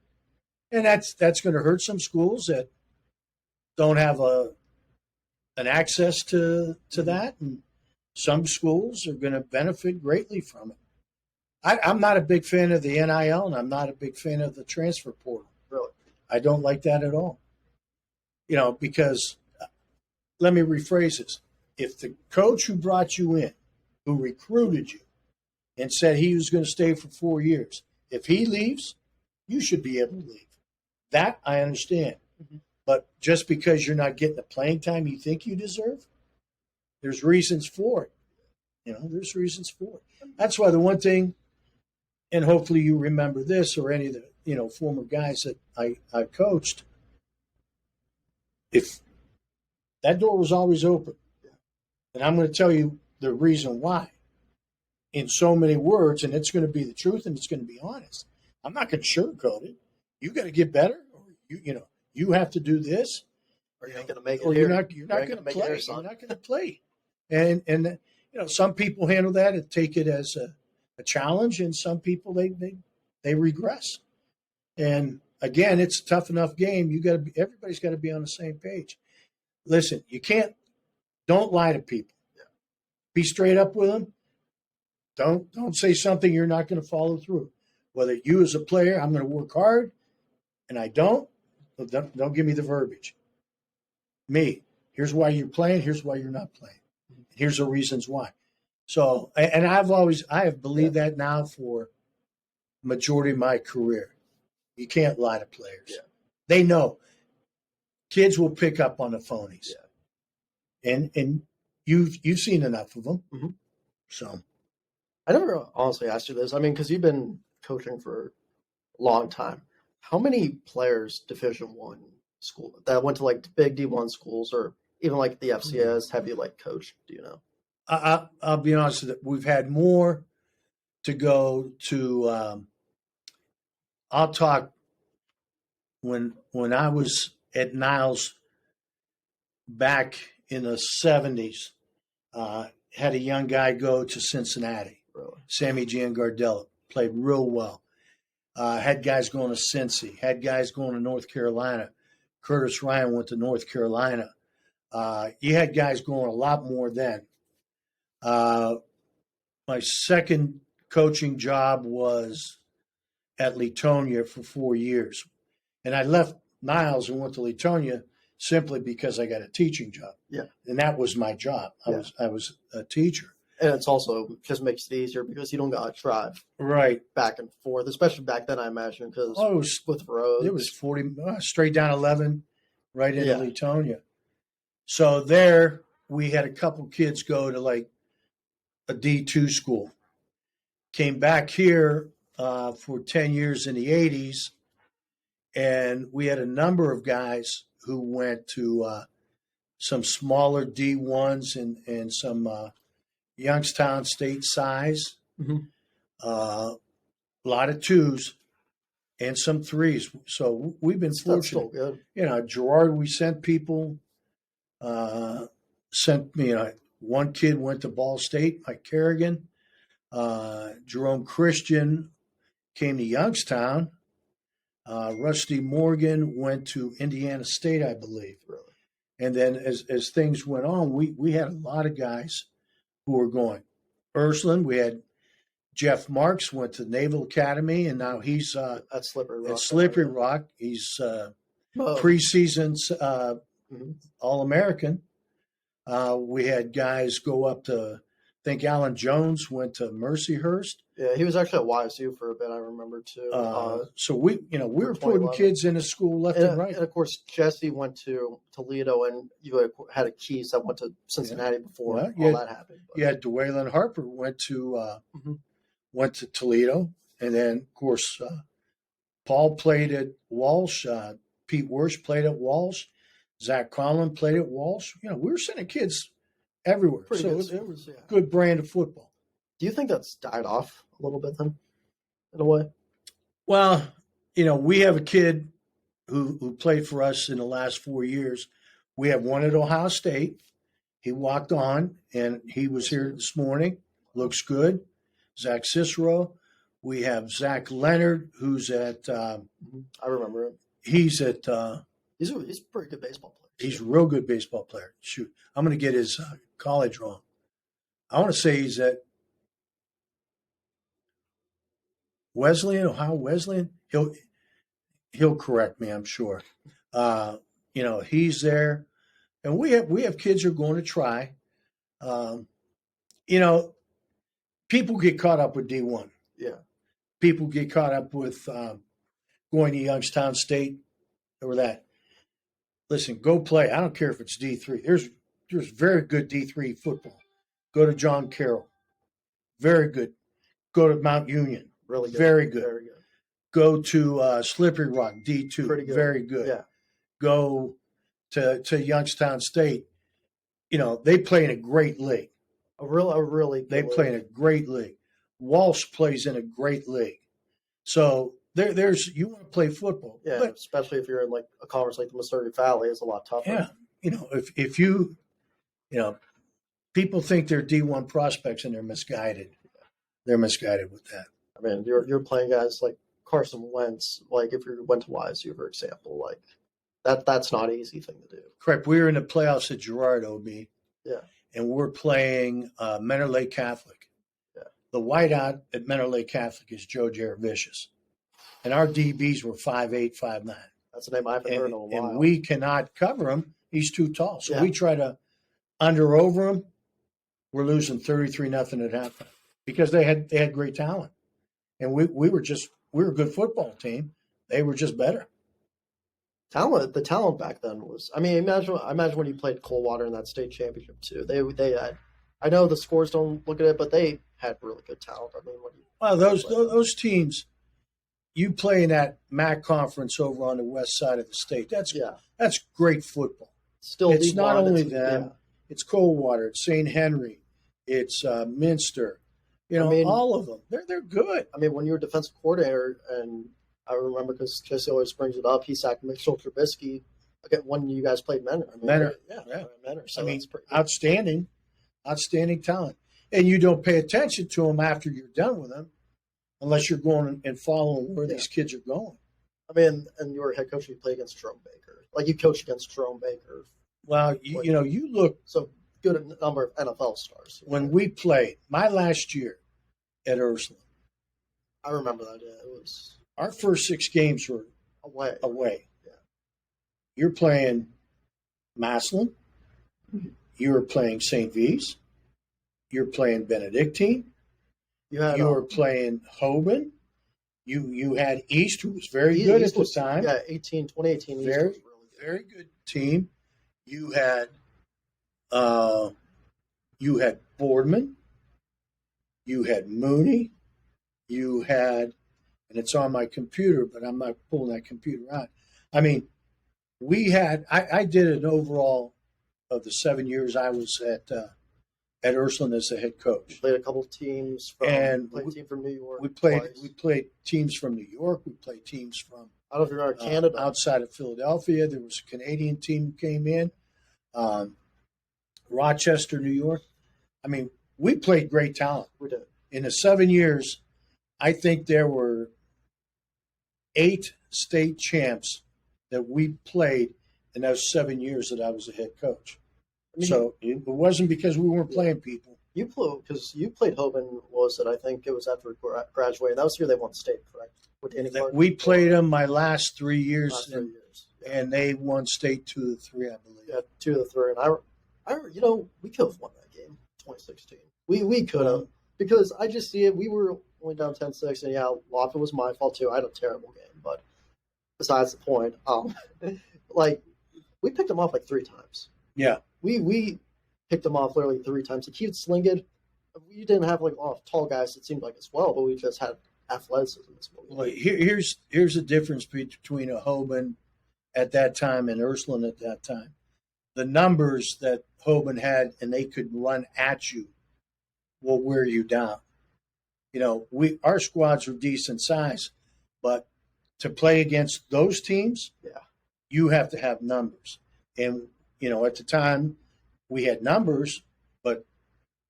And that's going to hurt some schools that don't have an access to that, and some schools are going to benefit greatly from it. I'm not a big fan of the NIL, and I'm not a big fan of the transfer portal. Really, I don't like that at all. Because let me rephrase this: if the coach who brought you in, who recruited you, and said he was going to stay for 4 years, if he leaves, you should be able to leave. That I understand. Mm-hmm. But just because you're not getting the playing time you think you deserve, there's reasons for it. There's reasons for it. That's why the one thing, and hopefully you remember this, or any of the former guys that I coached, if that door was always open, and I'm going to tell you the reason why in so many words, and it's going to be the truth and it's going to be honest. I'm not going to sugarcoat it. You got to get better, or you have to do this, or you're not going to make it. Or you're not going to play. You're not going to play. And some people handle that and take it as a challenge, and some people they regress. And again, it's a tough enough game. Everybody's got to be on the same page. Listen, don't lie to people. Yeah. Be straight up with them. Don't say something you're not going to follow through. Whether you as a player, I'm going to work hard, and I don't give me the verbiage. Me, here's why you're playing. Here's why you're not playing. Here's the reasons why. So, and I have believed that now for majority of my career. You can't lie to players. Yeah. They know. Kids will pick up on the phonies. Yeah. And you've seen enough of them. Mm-hmm. So, I never honestly asked you this. I mean, because you've been coaching for a long time. How many players Division I school that went to like big D1 schools or even like the FCS have you like coached? Do you know? I'll be honest with you. We've had more to go to. I'll talk when I was at Niles back in the 70s. Had a young guy go to Cincinnati. Really? Sammy Giangardella played real well. Had guys going to Cincy. Had guys going to North Carolina. Curtis Ryan went to North Carolina. You had guys going a lot more then. My second coaching job was at Latonia for 4 years. And I left Niles and went to Latonia simply because I got a teaching job. Yeah. And that was my job. I was a teacher. And it's also just makes it easier because you don't got to drive Right. back and forth, especially back then, I imagine, because with roads. It was 40, straight down 11, right into Latonia. So there we had a couple kids go to like a D2 school. Came back here for 10 years in the 80s, and we had a number of guys who went to some smaller D1s and some Youngstown state size, a lot of twos and some threes. So we've been fortunate. Still good. You know, Gerard, we sent people, one kid went to Ball State, Mike Kerrigan. Jerome Christian came to Youngstown. Rusty Morgan went to Indiana State, I believe. Really? And then as things went on, we had a lot of guys who were going. Ursuline, we had Jeff Marks went to Naval Academy, and now he's at Slippery Rock. At Slippery Rock. He's preseason All-American. We had guys go up to, I think Alan Jones went to Mercyhurst. Yeah, he was actually at YSU for a bit, I remember too. So we were putting kids into school left and right. And of course, Jesse went to Toledo, and you had a Keys that went to Cincinnati before all that happened. But. You had DeWaylen Harper went to Toledo, and then of course Paul played at Walsh. Pete Worsh played at Walsh. Zach Conlon played at Walsh. You know, we were sending kids everywhere. Pretty so good. it was a good brand of football. Do you think that's died off a little bit then, in a way? Well, you know, we have a kid who played for us in the last 4 years. We have one at Ohio State. He walked on, and he was here this morning. Looks good. Zach Cicero. We have Zach Leonard, who's at I remember him. He's at he's a pretty good baseball player. He's a real good baseball player. Shoot, I'm going to get his college wrong. I want to say he's at Wesleyan, Ohio Wesleyan. He'll correct me, I'm sure. You know, he's there, and we have kids who are going to try. You know, people get caught up with D1. Yeah, people get caught up with going to Youngstown State or that. Listen, go play. I don't care if it's D3. There's very good D3 football. Go to John Carroll. Very good. Go to Mount Union. Really good. Very good. Very good. Go to Slippery Rock, D2. Pretty good. Very good. Yeah. Go to Youngstown State. You know, they play in a great league. A really good They play in a great league. Walsh plays in a great league. So there's you want to play football. Yeah, but, especially if you're in like a conference like the Missouri Valley, it's a lot tougher. Yeah. You know, if you know, people think they're D1 prospects and they're misguided. They're misguided with that. I mean, you're playing guys like Carson Wentz. Like if you went to YSU, for example, like that's not an easy thing to do. Correct. We were in the playoffs at Girard, OB. Yeah. And we're playing Mentor Lake Catholic. Yeah. The whiteout at Mentor Lake Catholic is Joe Jaravicious. And our DBs were 5'8", 5'9". That's a name I haven't heard in a while. And we cannot cover him. He's too tall. So yeah. we try to over him. We're losing 33-0 at halftime because they had great talent. And we were a good football team. They were just better. The talent back then was. I mean, imagine when you played Coldwater in that state championship too. They had. I know the scores don't look at it, but they had really good talent. I mean, those teams, you play in that MAC conference over on the west side of the state. That's great football. Still, it's not only them. Yeah. It's Coldwater. It's St. Henry. It's Minster. You know, all of them. They're good. I mean, when you were defensive coordinator, and I remember because Jesse always brings it up, he sacked Mitchell Trubisky again when you guys played Mentor. I mean, Mentor. Mentor. So outstanding talent. And you don't pay attention to them after you're done with them unless you're going and following where these kids are going. I mean, and you were a head coach, you played against Jerome Baker. Like, you coached against Jerome Baker. Well, you know, you look. So, good number of NFL stars. When we played, my last year at Ursuline. I remember that, yeah. It was. our first 6 games were away. Yeah. You're playing Massillon. You're playing St. V's. You're playing Benedictine. You're playing Hoban. You had East, who was very good at the time. Yeah, 2018. Very, East was really good. very good team. You had Boardman. You had Mooney. You had, and it's on my computer, but I'm not pulling that computer out. I mean, I did an overall of the 7 years I was at Ursuline as the head coach. We played a couple of teams from, and a team from New York. We played teams from New York. We played teams from, I don't know if you're Canada. Outside of Philadelphia. There was a Canadian team who came in. Rochester, New York. I mean, we played great talent. We did. In the 7 years, I think there were 8 state champs that we played in those 7 years that I was a head coach. So it wasn't because we weren't playing people. You played Hoban, I think it was after we graduated. That was the year they won state, correct? With Danny Clark? We played them my last 3 years. And they won state 2 of the 3, I believe. Yeah, 2 of the 3. And I we could have won that game, 2016. We could have, because I just see it. We were only down 10-6, and a lot of it was my fault too. I had a terrible game, but besides the point, we picked them off like 3 times. Yeah, we picked them off literally 3 times. The Keith Slingett, we didn't have like a lot of tall guys. It seemed like as well, but we just had athleticism as well. Well, here's the difference between a Hoban at that time and Ursuline at that time. The numbers that Hoban had, and they could run at you, will wear you down. Our squads were decent size, but to play against those teams, you have to have numbers. And at the time, we had numbers, but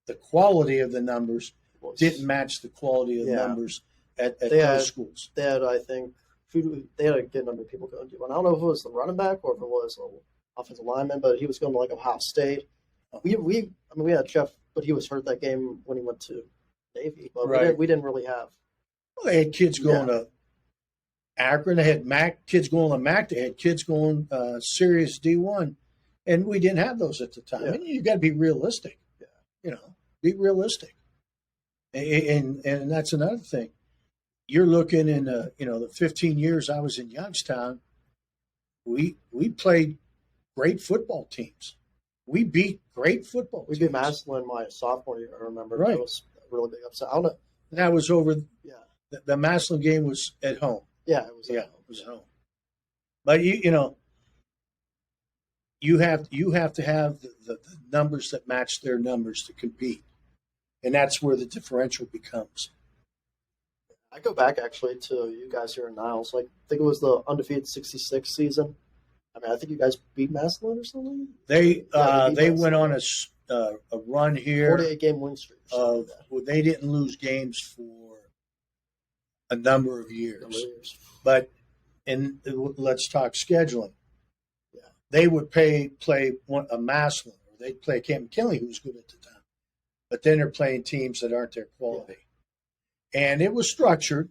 the quality of the numbers didn't match the quality of the numbers at those schools. They had, I think, they had a good number of people going to. And I don't know if it was the running back or if it was an offensive lineman, but he was going to like Ohio State. We had Jeff, but he was hurt that game when he went to Navy. But we didn't really have. Well, they had kids going to Akron. They had kids going to Mac. They had kids going Sirius D1. And we didn't have those at the time. Yeah. And you got to be realistic. Be realistic. And that's another thing. You're looking in the 15 years I was in Youngstown, we played great football teams. We beat great football teams. We beat Massillon my sophomore year, I remember. Right. It was a really big upset. I don't know. That was over. Yeah. The Massillon game was at home. Yeah, it was at home. It was at home. But you have to have the numbers that match their numbers to compete. And that's where the differential becomes. I go back actually to you guys here in Niles. I think it was the undefeated 66 season. I think you guys beat Massillon or something. They went on a run here. 48-game win streak. They didn't lose games for a number of years. But let's talk scheduling. Yeah. They would play a Massillon, or they'd play Camp McKinley, who was good at the time. But then they're playing teams that aren't their quality. Yeah. And it was structured,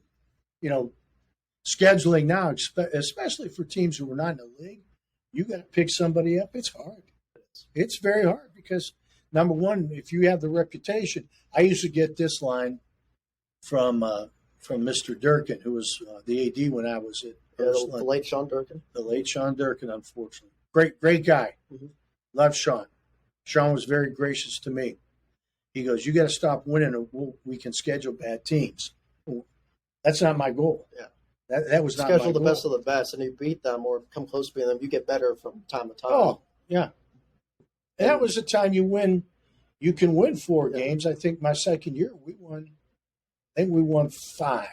scheduling now, especially for teams who are not in the league, you got to pick somebody up. It's hard. It's very hard because, number one, if you have the reputation, I used to get this line from Mr. Durkin, who was the AD when I was at the late Sean Durkin. The late Sean Durkin, unfortunately. Great guy. Mm-hmm. Love Sean. Sean was very gracious to me. He goes, you got to stop winning or we can schedule bad teams. Well, that's not my goal. Yeah. That was not my goal. Schedule the best of the best, and you beat them or come close to beating them. You get better from time to time. Oh, yeah. And that was the time you win. You can win 4 games. I think my second year we won 5.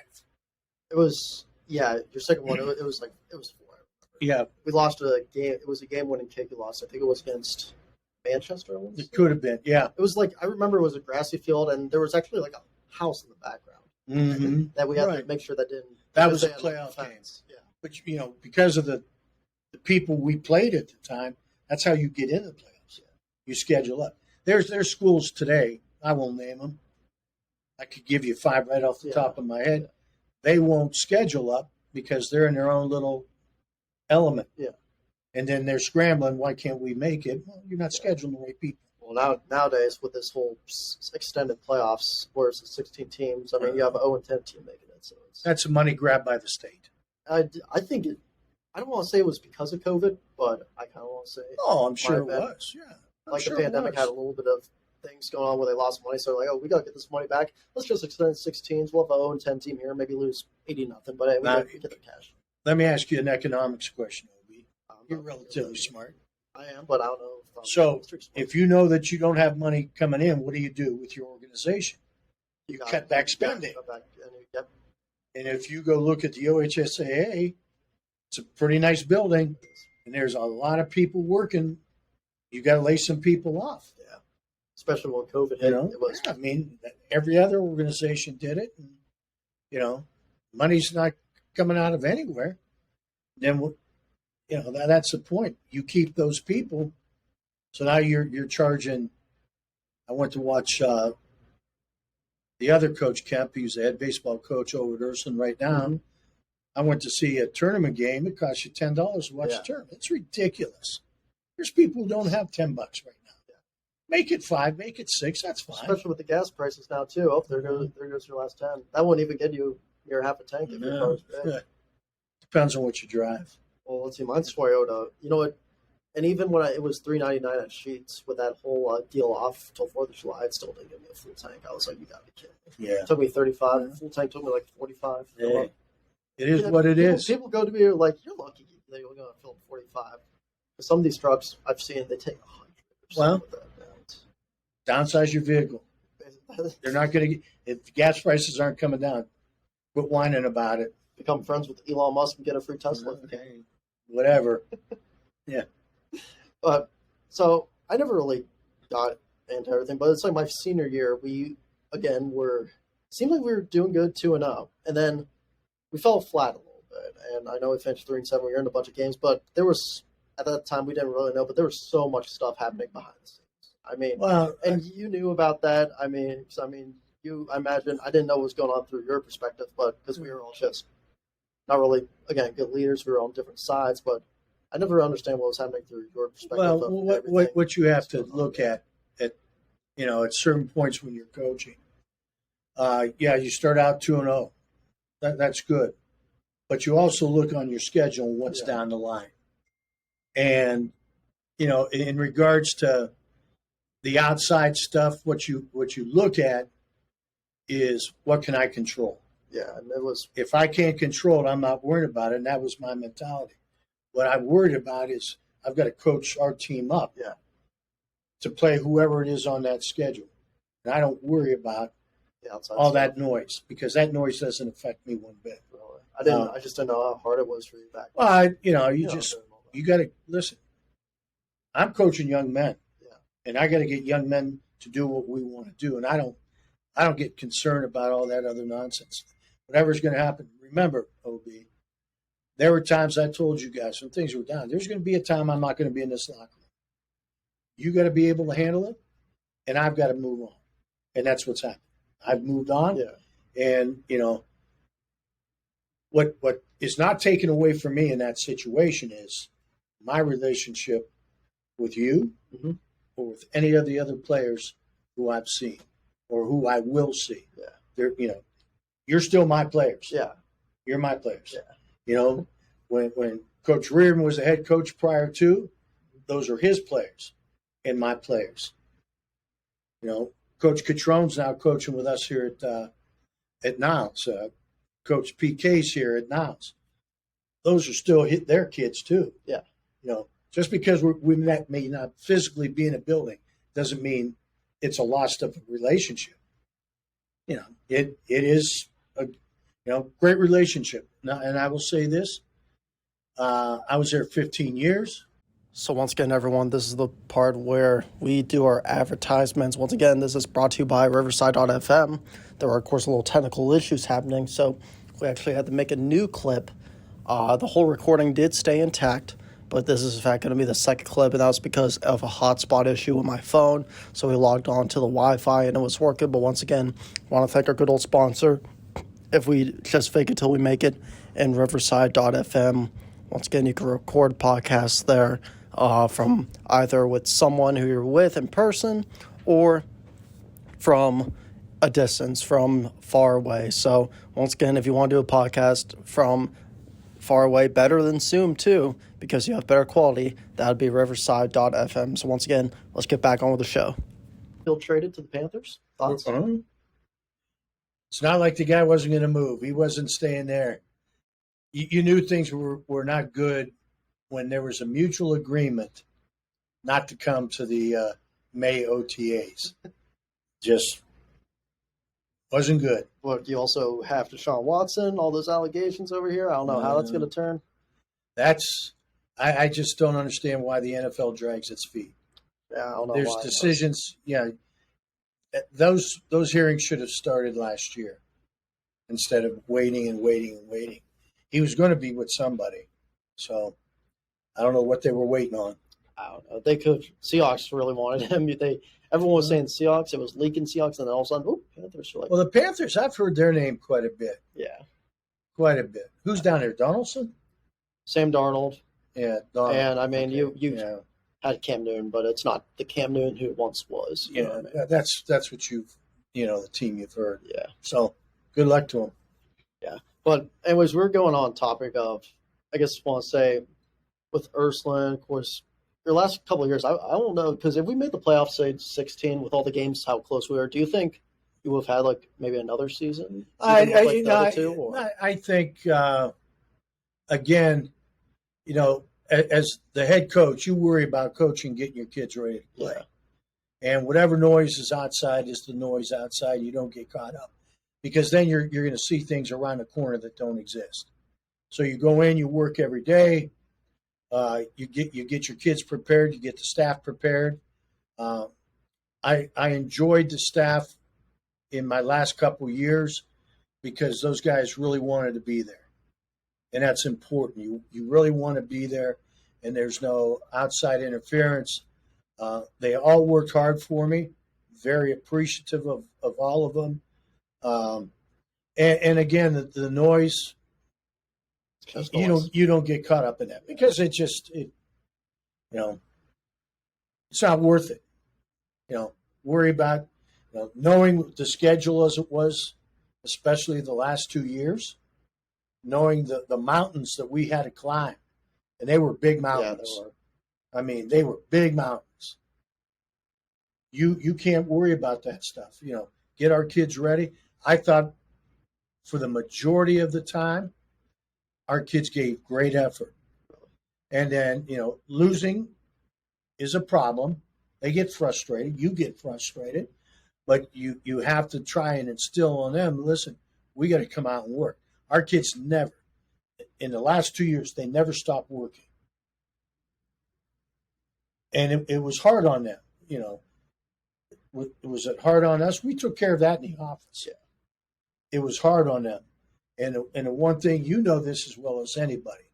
It was, your second one, it was 4. Yeah. We lost a game. It was a game-winning kick you lost. I think it was against Manchester. It could have been, yeah. It was I remember it was a grassy field, and there was actually a house in the background that we had to make sure that didn't. That was a playoff game. Yeah. But, because of the people we played at the time, that's how you get into the playoffs. Yeah. You schedule up. There's schools today, I won't name them. I could give you 5 right off the top of my head. Yeah. They won't schedule up because they're in their own little element. Yeah. And then they're scrambling. Why can't we make it? Well, you're not scheduling the right people. Well, nowadays with this whole extended playoffs, where it's 16 teams, I mean, you have an 0-10 team making it. So that's a money grab by the state. I think I don't want to say it was because of COVID, but I kind of want to say. Oh, I'm sure it was. Yeah. Like the pandemic had a little bit of things going on where they lost money, so like, oh, we got to get this money back. Let's just extend 16s. We'll have an 0-10 team here, maybe lose 80-0, but hey, we get the cash. Let me ask you an economics question, Obi. You're relatively smart. I am, but I don't know. If you know that you don't have money coming in, what do you do with your organization? You cut back spending. And if you go look at the OHSAA, it's a pretty nice building, and there's a lot of people working. You got to lay some people off. Yeah, especially when COVID hit. It was. I mean, every other organization did it. And, money's not coming out of anywhere. Then, that's the point. You keep those people. So now you're charging. I went to watch the other coach, Kempe, who's the head baseball coach over at Ursuline right now. Mm-hmm. I went to see a tournament game. It costs you $10 to watch a tournament. It's ridiculous. There's people who don't have $10 right now. Yeah. Make it $5, make it $6. That's fine. Especially with the gas prices now too. Oh, there goes your last 10. That wouldn't even get you near half a tank if your car's big. Yeah. Depends on what you drive. Well, let's see. Mine's Toyota. You know what? And even when it was $3.99 at Sheetz with that whole deal off till 4th of July, it still didn't give me a full tank. I was like, you got to be kidding me. Yeah. It took me 35. Yeah. Full tank took me like 45. Yeah. It is what it is. People go to me like, you're lucky they're going to fill up 45. Some of these trucks I've seen, they take 100%. Well, downsize your vehicle. They're not going to – if gas prices aren't coming down, quit whining about it. Become friends with Elon Musk and get a free Tesla. Okay. Whatever. Yeah. But so I never really got into everything, but it's like my senior year, we again seemed like we were doing good 2-0, and then we fell flat a little bit. And I know we finished 3-7, we earned a bunch of games, but there was at that time we didn't really know, but there was so much stuff happening behind the scenes. I mean, you knew about that. I imagine I didn't know what was going on through your perspective, but because we were all just not really good leaders, we were on different sides, but I never understand what was happening through your perspective. Well, what you have to look at certain points when you're coaching. You start out 2-0. That's good. But you also look on your schedule and what's down the line. And, in regards to the outside stuff, what you look at is what can I control? Yeah, and it was. If I can't control it, I'm not worried about it, and that was my mentality. What I'm worried about is I've got to coach our team up to play whoever it is on that schedule. And I don't worry about all that noise because that noise doesn't affect me one bit. Really? I just didn't know how hard it was for you back then. Well, you got to listen. I'm coaching young men, and I got to get young men to do what we want to do, and I don't get concerned about all that other nonsense. Whatever's going to happen. Remember, OB. There were times I told you guys when things were down, there's going to be a time I'm not going to be in this locker room. You got to be able to handle it, and I've got to move on. And that's what's happened. I've moved on. Yeah. And, what is not taken away from me in that situation is my relationship with you or with any of the other players who I've seen or who I will see. Yeah. You're still my players. Yeah. You're my players. Yeah. When Coach Reardon was the head coach prior to, those are his players and my players. Coach Catrone's now coaching with us here at Niles. Coach PK's here at Niles. Those are still their kids too. Yeah. Just because we may not physically be in a building doesn't mean it's a loss of a relationship. It is a great relationship. Now, and I will say this, I was there 15 years. So once again, everyone, this is the part where we do our advertisements. Once again, this is brought to you by Riverside.fm. There are, of course, little technical issues happening, so we actually had to make a new clip. The whole recording did stay intact, but this is, in fact, going to be the second clip, and that was because of a hotspot issue with my phone. So we logged on to the Wi-Fi, and it was working. But once again, I want to thank our good old sponsor. If we just fake it till we make it, and Riverside.fm. Once again, you can record podcasts there from either with someone who you're with in person or from a distance, from far away. So once again, if you want to do a podcast from far away, better than Zoom too, because you have better quality, that would be Riverside.fm. So once again, let's get back on with the show. Bill traded to the Panthers? Thoughts? It's not like the guy wasn't going to move. He wasn't staying there. You knew things were not good when there was a mutual agreement not to come to the May OTAs. Just wasn't good. But you also have Deshaun Watson, all those allegations over here. I don't know how that's going to turn. I just don't understand why the NFL drags its feet. Yeah, I don't know. There's why, decisions. Yeah, those hearings should have started last year instead of waiting and waiting and waiting. He was going to be with somebody, so I don't know what they were waiting on. I don't know. They could. Seahawks really wanted him. Everyone was saying Seahawks. It was leaking Seahawks, and then all of a sudden, Panthers were like. Well, the Panthers, I've heard their name quite a bit. Yeah, quite a bit. Who's down there? Donaldson? Sam Darnold. Yeah, Donald. And I mean, you had Cam Newton, but it's not the Cam Newton who it once was. You know what I mean? That's what the team you've heard. Yeah. So good luck to them. Yeah. But anyways, we're going on topic of, I guess I want to say, with Ursuline, of course, your last couple of years, I don't know, because if we made the playoffs, say 16, with all the games, how close we are, do you think you would have had like maybe another season? I think again, as the head coach, you worry about coaching, getting your kids ready to play. Yeah. And whatever noise is outside is the noise outside. You don't get caught up, because then you're going to see things around the corner that don't exist. So you go in, you work every day. You get your kids prepared. You get the staff prepared. I enjoyed the staff in my last couple of years because those guys really wanted to be there, and that's important. You really want to be there, and there's no outside interference. They all worked hard for me. Very appreciative of all of them. And again, the noise. You don't get caught up in that, because it's not worth it. Worry about knowing the schedule as it was, especially the last 2 years, knowing the mountains that we had to climb, and they were big mountains. Yeah, they were. I mean, they were big mountains. You can't worry about that stuff. Get our kids ready. I thought for the majority of the time, our kids gave great effort. And then, losing is a problem. They get frustrated. You get frustrated. But you have to try and instill on them, listen, we got to come out and work. Our kids never, in the last 2 years, they never stopped working. And it was hard on them. Was it hard on us? We took care of that in the office. Yeah. It was hard on them. And the one thing, this as well as anybody,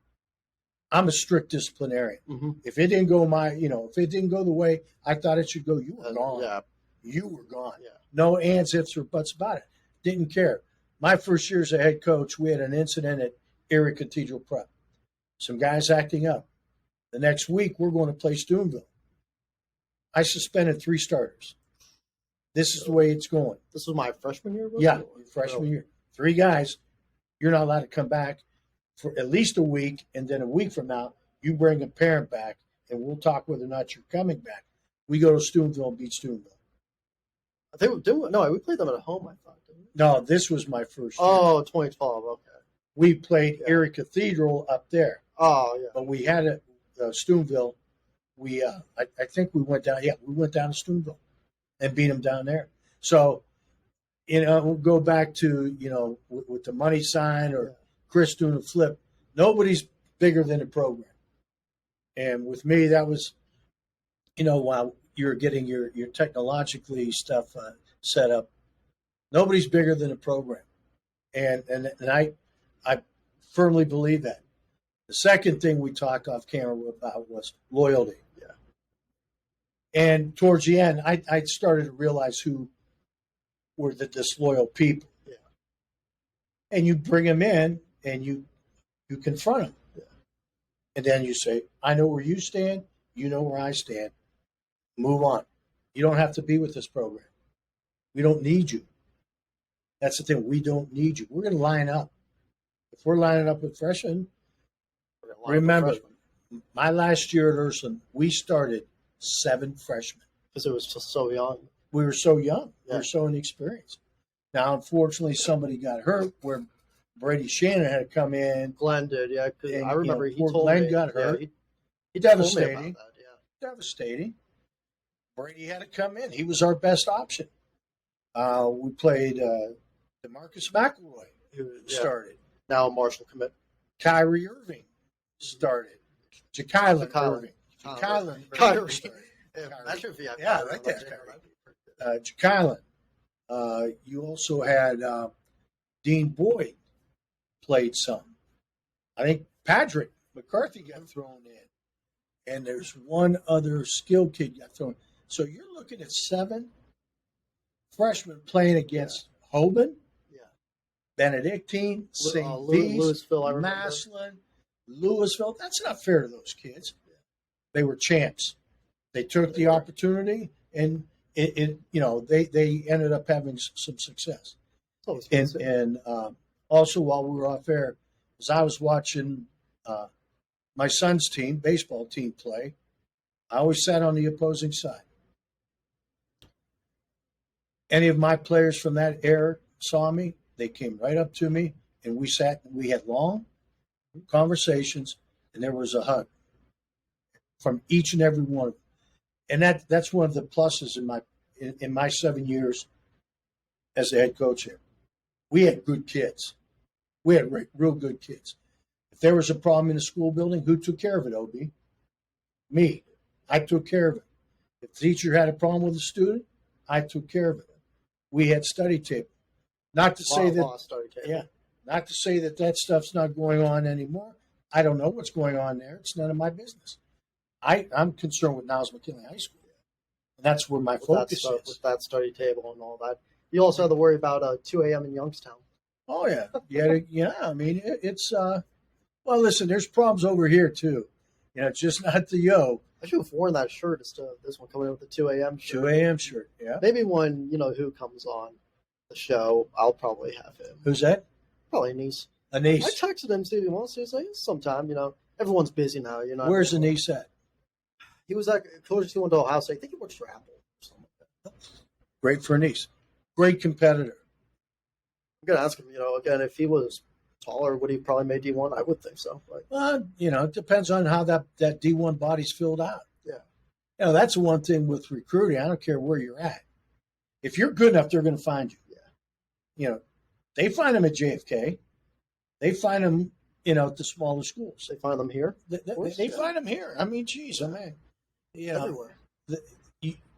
I'm a strict disciplinarian. Mm-hmm. If it didn't go if it didn't go the way I thought it should go, you were gone. Yeah. You were gone. Yeah. No ands, ifs, or buts about it. Didn't care. My first year as a head coach, we had an incident at Erie Cathedral Prep. Some guys acting up. The next week, we're going to play Steubenville. I suspended 3 starters. This is the way it's going. This was my freshman year? Freshman year. 3 guys. You're not allowed to come back for at least a week, and then a week from now, you bring a parent back, and we'll talk whether or not you're coming back. We go to Steubenville and beat Steubenville. I think we played them at home, I thought, didn't we? No, this was my first year. Oh, 2012, okay. We played Erie Cathedral up there. Oh, yeah. But we had Steubenville. I think we went down. Yeah, we went down to Steubenville and beat them down there. So, we'll go back to, with the money sign or Chris doing a flip. Nobody's bigger than the program. And with me, that was, while you're getting your technologically stuff set up, nobody's bigger than the program. And I firmly believe that. The second thing we talked off camera about was loyalty. Yeah. And towards the end, I started to realize who were the disloyal people. Yeah. And you bring them in, and You confront them. Yeah. And then you say, I know where you stand. You know where I stand. Move on. You don't have to be with this program. We don't need you. That's the thing. We don't need you. We're going to line up. If we're lining up with freshmen, remember, my last year at Ursuline, we started 7 freshmen. Because it was just so young. We were so young. Yeah. We were so inexperienced. Now, unfortunately, somebody got hurt where Brady Shannon had to come in. Glenn did, yeah. And, I remember he poor told Glenn me. got hurt. Yeah, he told me Devastating. about that, yeah. Devastating. Brady had to come in. He was our best option. We played DeMarcus McElroy, who started. Now Marshall commit. Kyrie Irving started. Ja'Kylan Irving. Ja'Kylan. Irving started. Yeah, I like that. Ja'Kylan. You also had Dean Boyd played some. I think Patrick McCarthy got thrown in. And there's one other skill kid got thrown. So you're looking at 7 freshmen playing against Hoban, Benedictine, St. Louisville, Massillon, Louisville. That's not fair to those kids. They were champs. They took the opportunity, and they ended up having some success. And also, while we were off air, as I was watching my son's team, baseball team, play, I always sat on the opposing side. Any of my players from that era saw me, they came right up to me, and we sat and we had long conversations, and there was a hug from each and every one of them. And that's one of the pluses in my 7 years as the head coach here. We had good kids. We had real good kids. If there was a problem in the school building, who took care of it, OB? Me. I took care of it. If the teacher had a problem with a student, I took care of it. We had study table. Not to say not to say that stuff's not going on anymore. I don't know what's going on there. It's none of my business. I'm concerned with Niles McKinley High School. And that's where my focus is. With that study table and all that. You also have to worry about 2 a.m. in Youngstown. Oh, yeah. Yeah. I mean, it's, well, listen, there's problems over here, too. It's just not the yo. I should have worn that shirt instead of this one coming in with the 2 a.m. shirt. 2 a.m. shirt, yeah. Maybe when, who comes on the show, I'll probably have him. Who's that? Probably Anise. Anise. I texted him, see if he wants to. He's like, sometime, everyone's busy now. Where's Anise at? He was at Coach went to Ohio State. I think he works for Apple or something like that. Great for Anise. Great competitor. I'm going to ask him, again, if he was taller, would he probably make D1? I would think so. But. Well, it depends on how that D1 body's filled out. Yeah. That's one thing with recruiting. I don't care where you're at. If you're good enough, they're going to find you. Yeah. They find them at JFK. They find them, at the smaller schools. They find them here? They find them here. I mean, geez, man. Everywhere.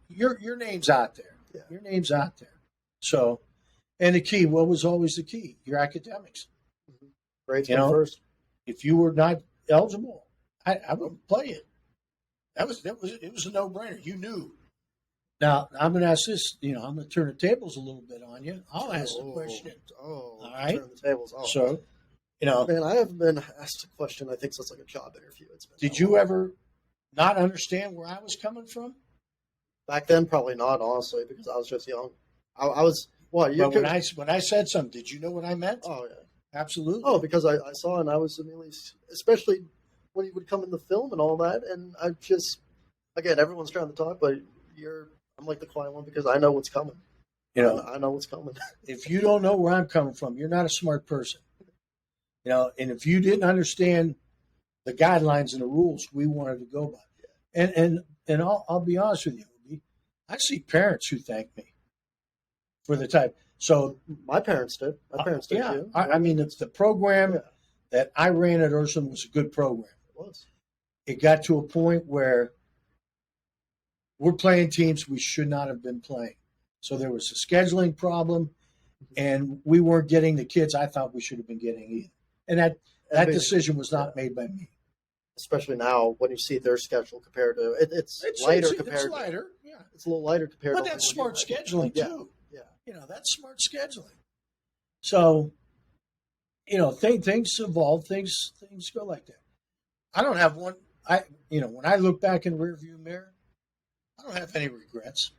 Your name's out there. Yeah. Your name's out there. So, and the key, what was always the key? Your academics. Mm-hmm. Grades first. If you were not eligible, I wouldn't play it. It was a no-brainer. You knew. Now, I'm going to ask this, I'm going to turn the tables a little bit on you. I'll ask the question. All right. Turn the tables. Oh. So, Man, I haven't been asked a question, I think, since like a job interview. Did you ever not understand where I was coming from? Back then, probably not, honestly, because I was just young. I was, what? But when I said something, did you know what I meant? Oh, yeah. Absolutely. Oh, because I saw and I was immediately, especially when he would come in the film and all that, and I just, again, everyone's trying to talk, but I'm like the quiet one because I know what's coming. I know what's coming. If you don't know where I'm coming from, you're not a smart person. And if you didn't understand the guidelines and the rules we wanted to go by, and I'll be honest with you, I see parents who thank me for the type. So my parents did. My parents did too. I mean, it's the program that I ran at Ursuline was a good program. It was. It got to a point where we're playing teams we should not have been playing. So there was a scheduling problem, and we weren't getting the kids I thought we should have been getting either. And that decision was not made by me. Especially now when you see their schedule compared to it's lighter compared. It's lighter, yeah. It's a little lighter compared. But to that's smart scheduling too. Yeah. That's smart scheduling. So, things evolve, things go like that. I don't have one. When I look back in the rearview mirror, I don't have any regrets.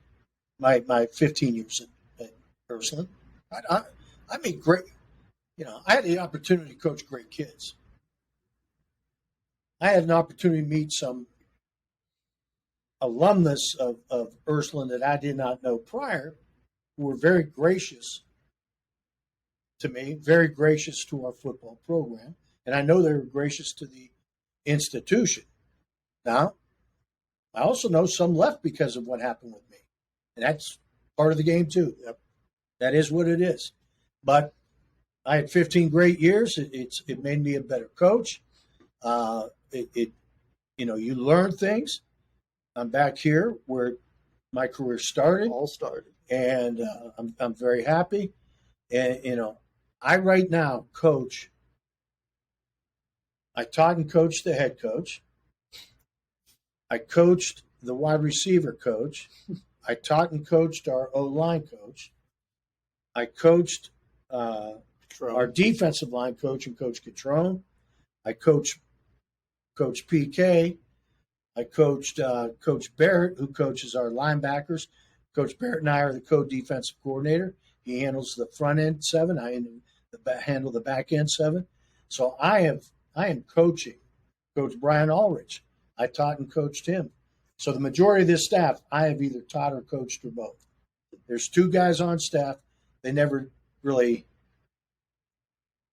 My 15 years at Ursuline, I made great. I had the opportunity to coach great kids. I had an opportunity to meet some alumnus of Ursuline that I did not know prior, who were very gracious to me, very gracious to our football program, and I know they were gracious to the institution. Now, I also know some left because of what happened with me, and that's part of the game too. Yep. That is what it is. But I had 15 great years. It made me a better coach. You learn things. I'm back here where my career started. All started, and I'm very happy. And I right now coach. I taught and coached the head coach. I coached the wide receiver coach. I taught and coached our O-line coach. I coached our defensive line coach and Coach Catrone. I coached Coach PK. I coached Coach Barrett, who coaches our linebackers. Coach Barrett and I are the co-defensive coordinator. He handles the front end 7. I handle the back end 7. So I am coaching Coach Brian Ulrich. I taught and coached him. So the majority of this staff, I have either taught or coached or both. There's 2 guys on staff. They never really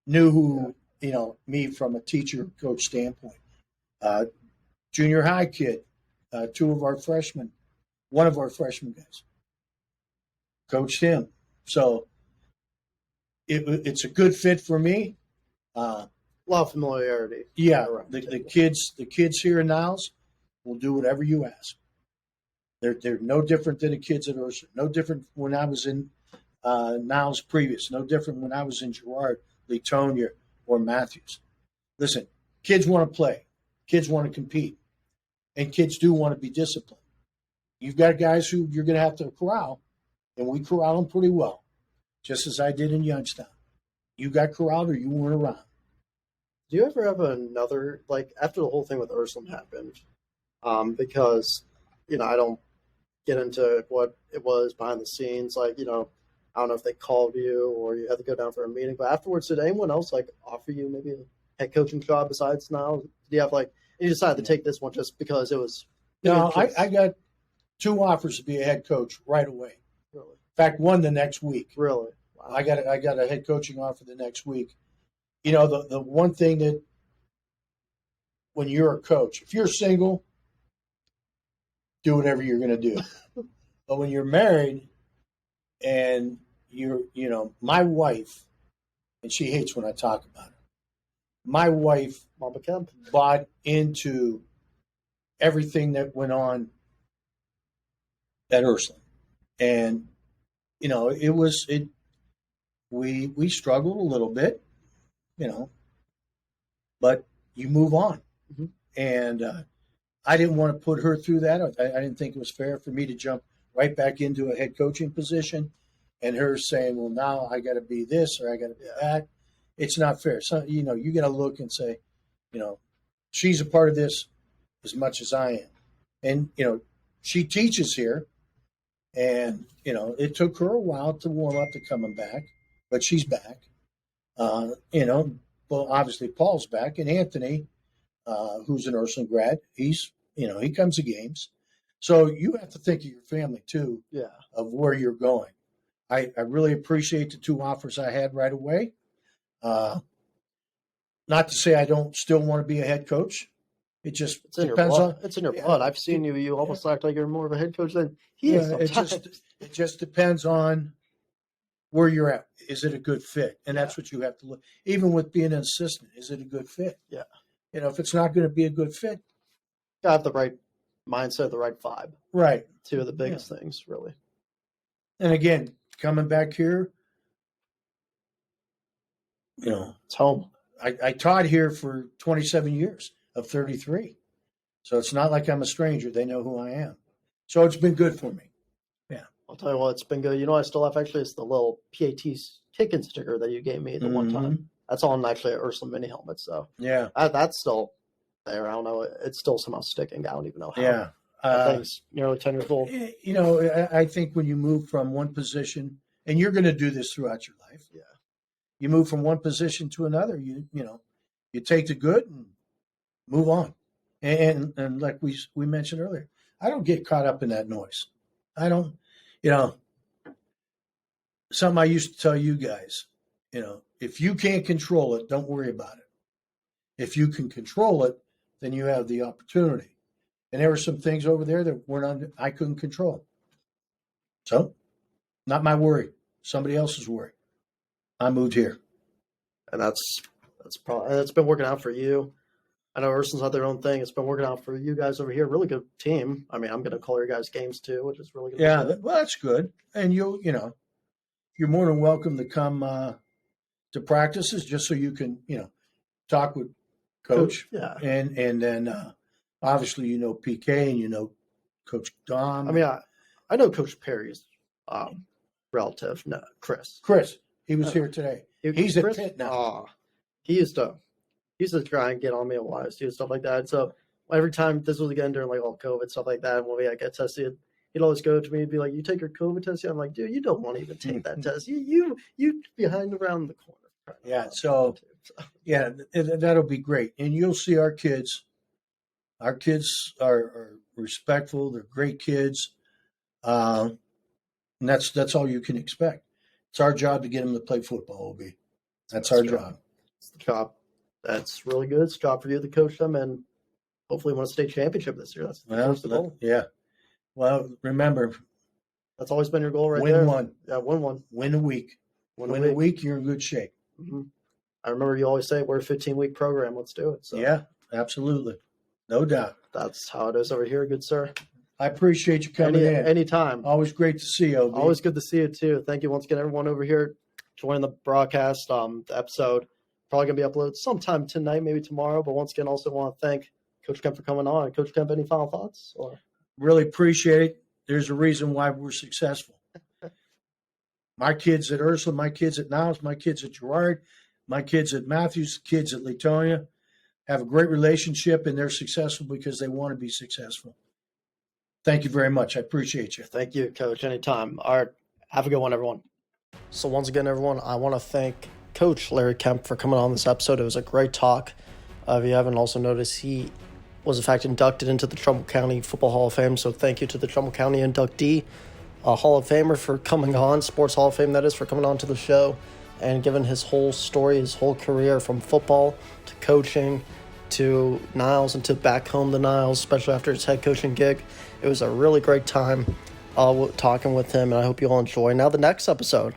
knew who, me from a teacher coach standpoint. Junior high kid, 2 of our freshmen, one of our freshman guys, coached him. So it's a good fit for me. A lot of familiarity. Yeah, the kids here in Niles will do whatever you ask. They're no different than the kids at Ursuline. No different when I was in Niles previous. No different when I was in Girard, Latonia, or Matthews. Listen, kids want to play. Kids want to compete. And kids do want to be disciplined. You've got guys who you're going to have to corral, and we corral them pretty well, just as I did in Youngstown. You got corralled or you weren't around. Do you ever have another, after the whole thing with Ursuline happened, because, I don't get into what it was behind the scenes, I don't know if they called you or you had to go down for a meeting, but afterwards, did anyone else, offer you maybe a head coaching job besides now? Did you have, you decided to take this one just because it was... No, I got 2 offers to be a head coach right away. Really? In fact, one the next week. Really? Wow. I got a head coaching offer the next week. The one thing that when you're a coach, if you're single, do whatever you're going to do. But when you're married and my wife, and she hates when I talk about her, my wife Mama Kempe bought into everything that went on at Ursuline. And, we struggled a little bit, but you move on. Mm-hmm. And I didn't want to put her through that. I didn't think it was fair for me to jump right back into a head coaching position and her saying, well, now I got to be this or I got to be that. It's not fair. So, you got to look and say, she's a part of this as much as I am. And, she teaches here. And, it took her a while to warm up to coming back, but she's back. Well, obviously Paul's back, and Anthony, who's an Ursuline grad, he comes to games. So you have to think of your family too, of where you're going. I really appreciate the 2 offers I had right away. Not to say I don't still want to be a head coach. It just depends on. It's in your blood. I've seen you. You almost act like you're more of a head coach than he is. It just depends on where you're at. Is it a good fit? And that's what you have to look. Even with being an assistant, is it a good fit? Yeah. If it's not going to be a good fit, you have the right mindset, the right vibe. Right. 2 of the biggest things, really. And again, coming back here, it's home. I taught here for 27 years of 33. So it's not like I'm a stranger. They know who I am. So it's been good for me. Yeah. I'll tell you what, it's been good. I still have, actually, it's the little PAT kicking sticker that you gave me the one time. That's on actually an Ursuline mini helmet. So Yeah. that's still there. I don't know. It's still somehow sticking. I don't even know how. Yeah. That thing's nearly 10 years old. You know, I think when you move from one position, and you're going to do this throughout your life. Yeah. You move from one position to another. You know, you take the good and move on. And like we mentioned earlier, I don't get caught up in that noise. I don't, you know, something I used to tell you guys, you know, if you can't control it, don't worry about it. If you can control it, then you have the opportunity. And there were some things over there that I couldn't control. So, not my worry. Somebody else's worry. I moved here. And that's probably, it's been working out for you. I know Ursuline's had their own thing. It's been working out for you guys over here. Really good team. I mean, I'm going to call your guys games too, which is really good. Yeah, well, that's good. And you're more than welcome to come to practices just so you can, talk with Coach. Yeah. And then obviously PK and Coach Dom. I mean, I know Coach Perry's relative. No, Chris. He was here today. He's at Pitt now. He used to try and get on me a while, do stuff like that. So every time, this was again during like all COVID stuff like that, when we get tested, he'd always go to me and be like, "You take your COVID test?" I'm like, "Dude, you don't want to even take that test. You behind around the corner." Yeah. So yeah, that'll be great, and you'll see our kids. Our kids are respectful. They're great kids, and that's all you can expect. It's our job to get them to play football. OB. That's our job. It's the job. That's really good. It's a job for you to coach them and hopefully win a state championship this year. That's the goal. Yeah. Well, remember, that's always been your goal, right win there. One. Yeah, win one. Win a week. Win a week. You're in good shape. Mm-hmm. I remember you always say we're a 15-week program. Let's do it. So. Yeah, absolutely, no doubt. That's how it is over here, good sir. I appreciate you coming in. Anytime. Always great to see you. OB. Always good to see you too. Thank you once again, everyone over here joining the broadcast. The episode probably gonna be uploaded sometime tonight, maybe tomorrow. But once again, also want to thank Coach Kemp for coming on. Coach Kemp, any final thoughts? Or really appreciate it. There's a reason why we're successful. My kids at Ursuline, my kids at Niles, my kids at Girard, my kids at Matthews, kids at Latonia have a great relationship, and they're successful because they want to be successful. Thank you very much. I appreciate you. Thank you, Coach. Anytime. All right. Have a good one, everyone. So once again, everyone, I want to thank Coach Larry Kemp for coming on this episode. It was a great talk. If you haven't also noticed, he was, in fact, inducted into the Trumbull County Football Hall of Fame. So thank you to the Trumbull County inductee, Hall of Famer, for coming on, Sports Hall of Fame, that is, for coming on to the show and giving his whole story, his whole career from football to coaching to Niles and to back home to Niles, especially after his head coaching gig. It was a really great time talking with him, and I hope you all enjoy. Now the next episode,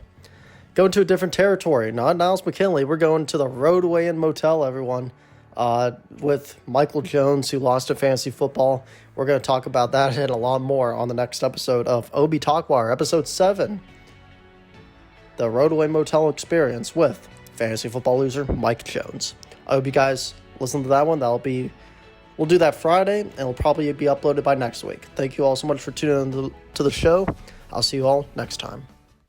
going to a different territory, not Niles McKinley. We're going to the Roadway Inn Motel, everyone, with Michael Jones, who lost to fantasy football. We're going to talk about that and a lot more on the next episode of OB Talkwire, episode 7, the Roadway Motel Experience with fantasy football loser Mike Jones. I hope you guys listen to that one. We'll do that Friday, and it'll probably be uploaded by next week. Thank you all so much for tuning in to the show. I'll see you all next time.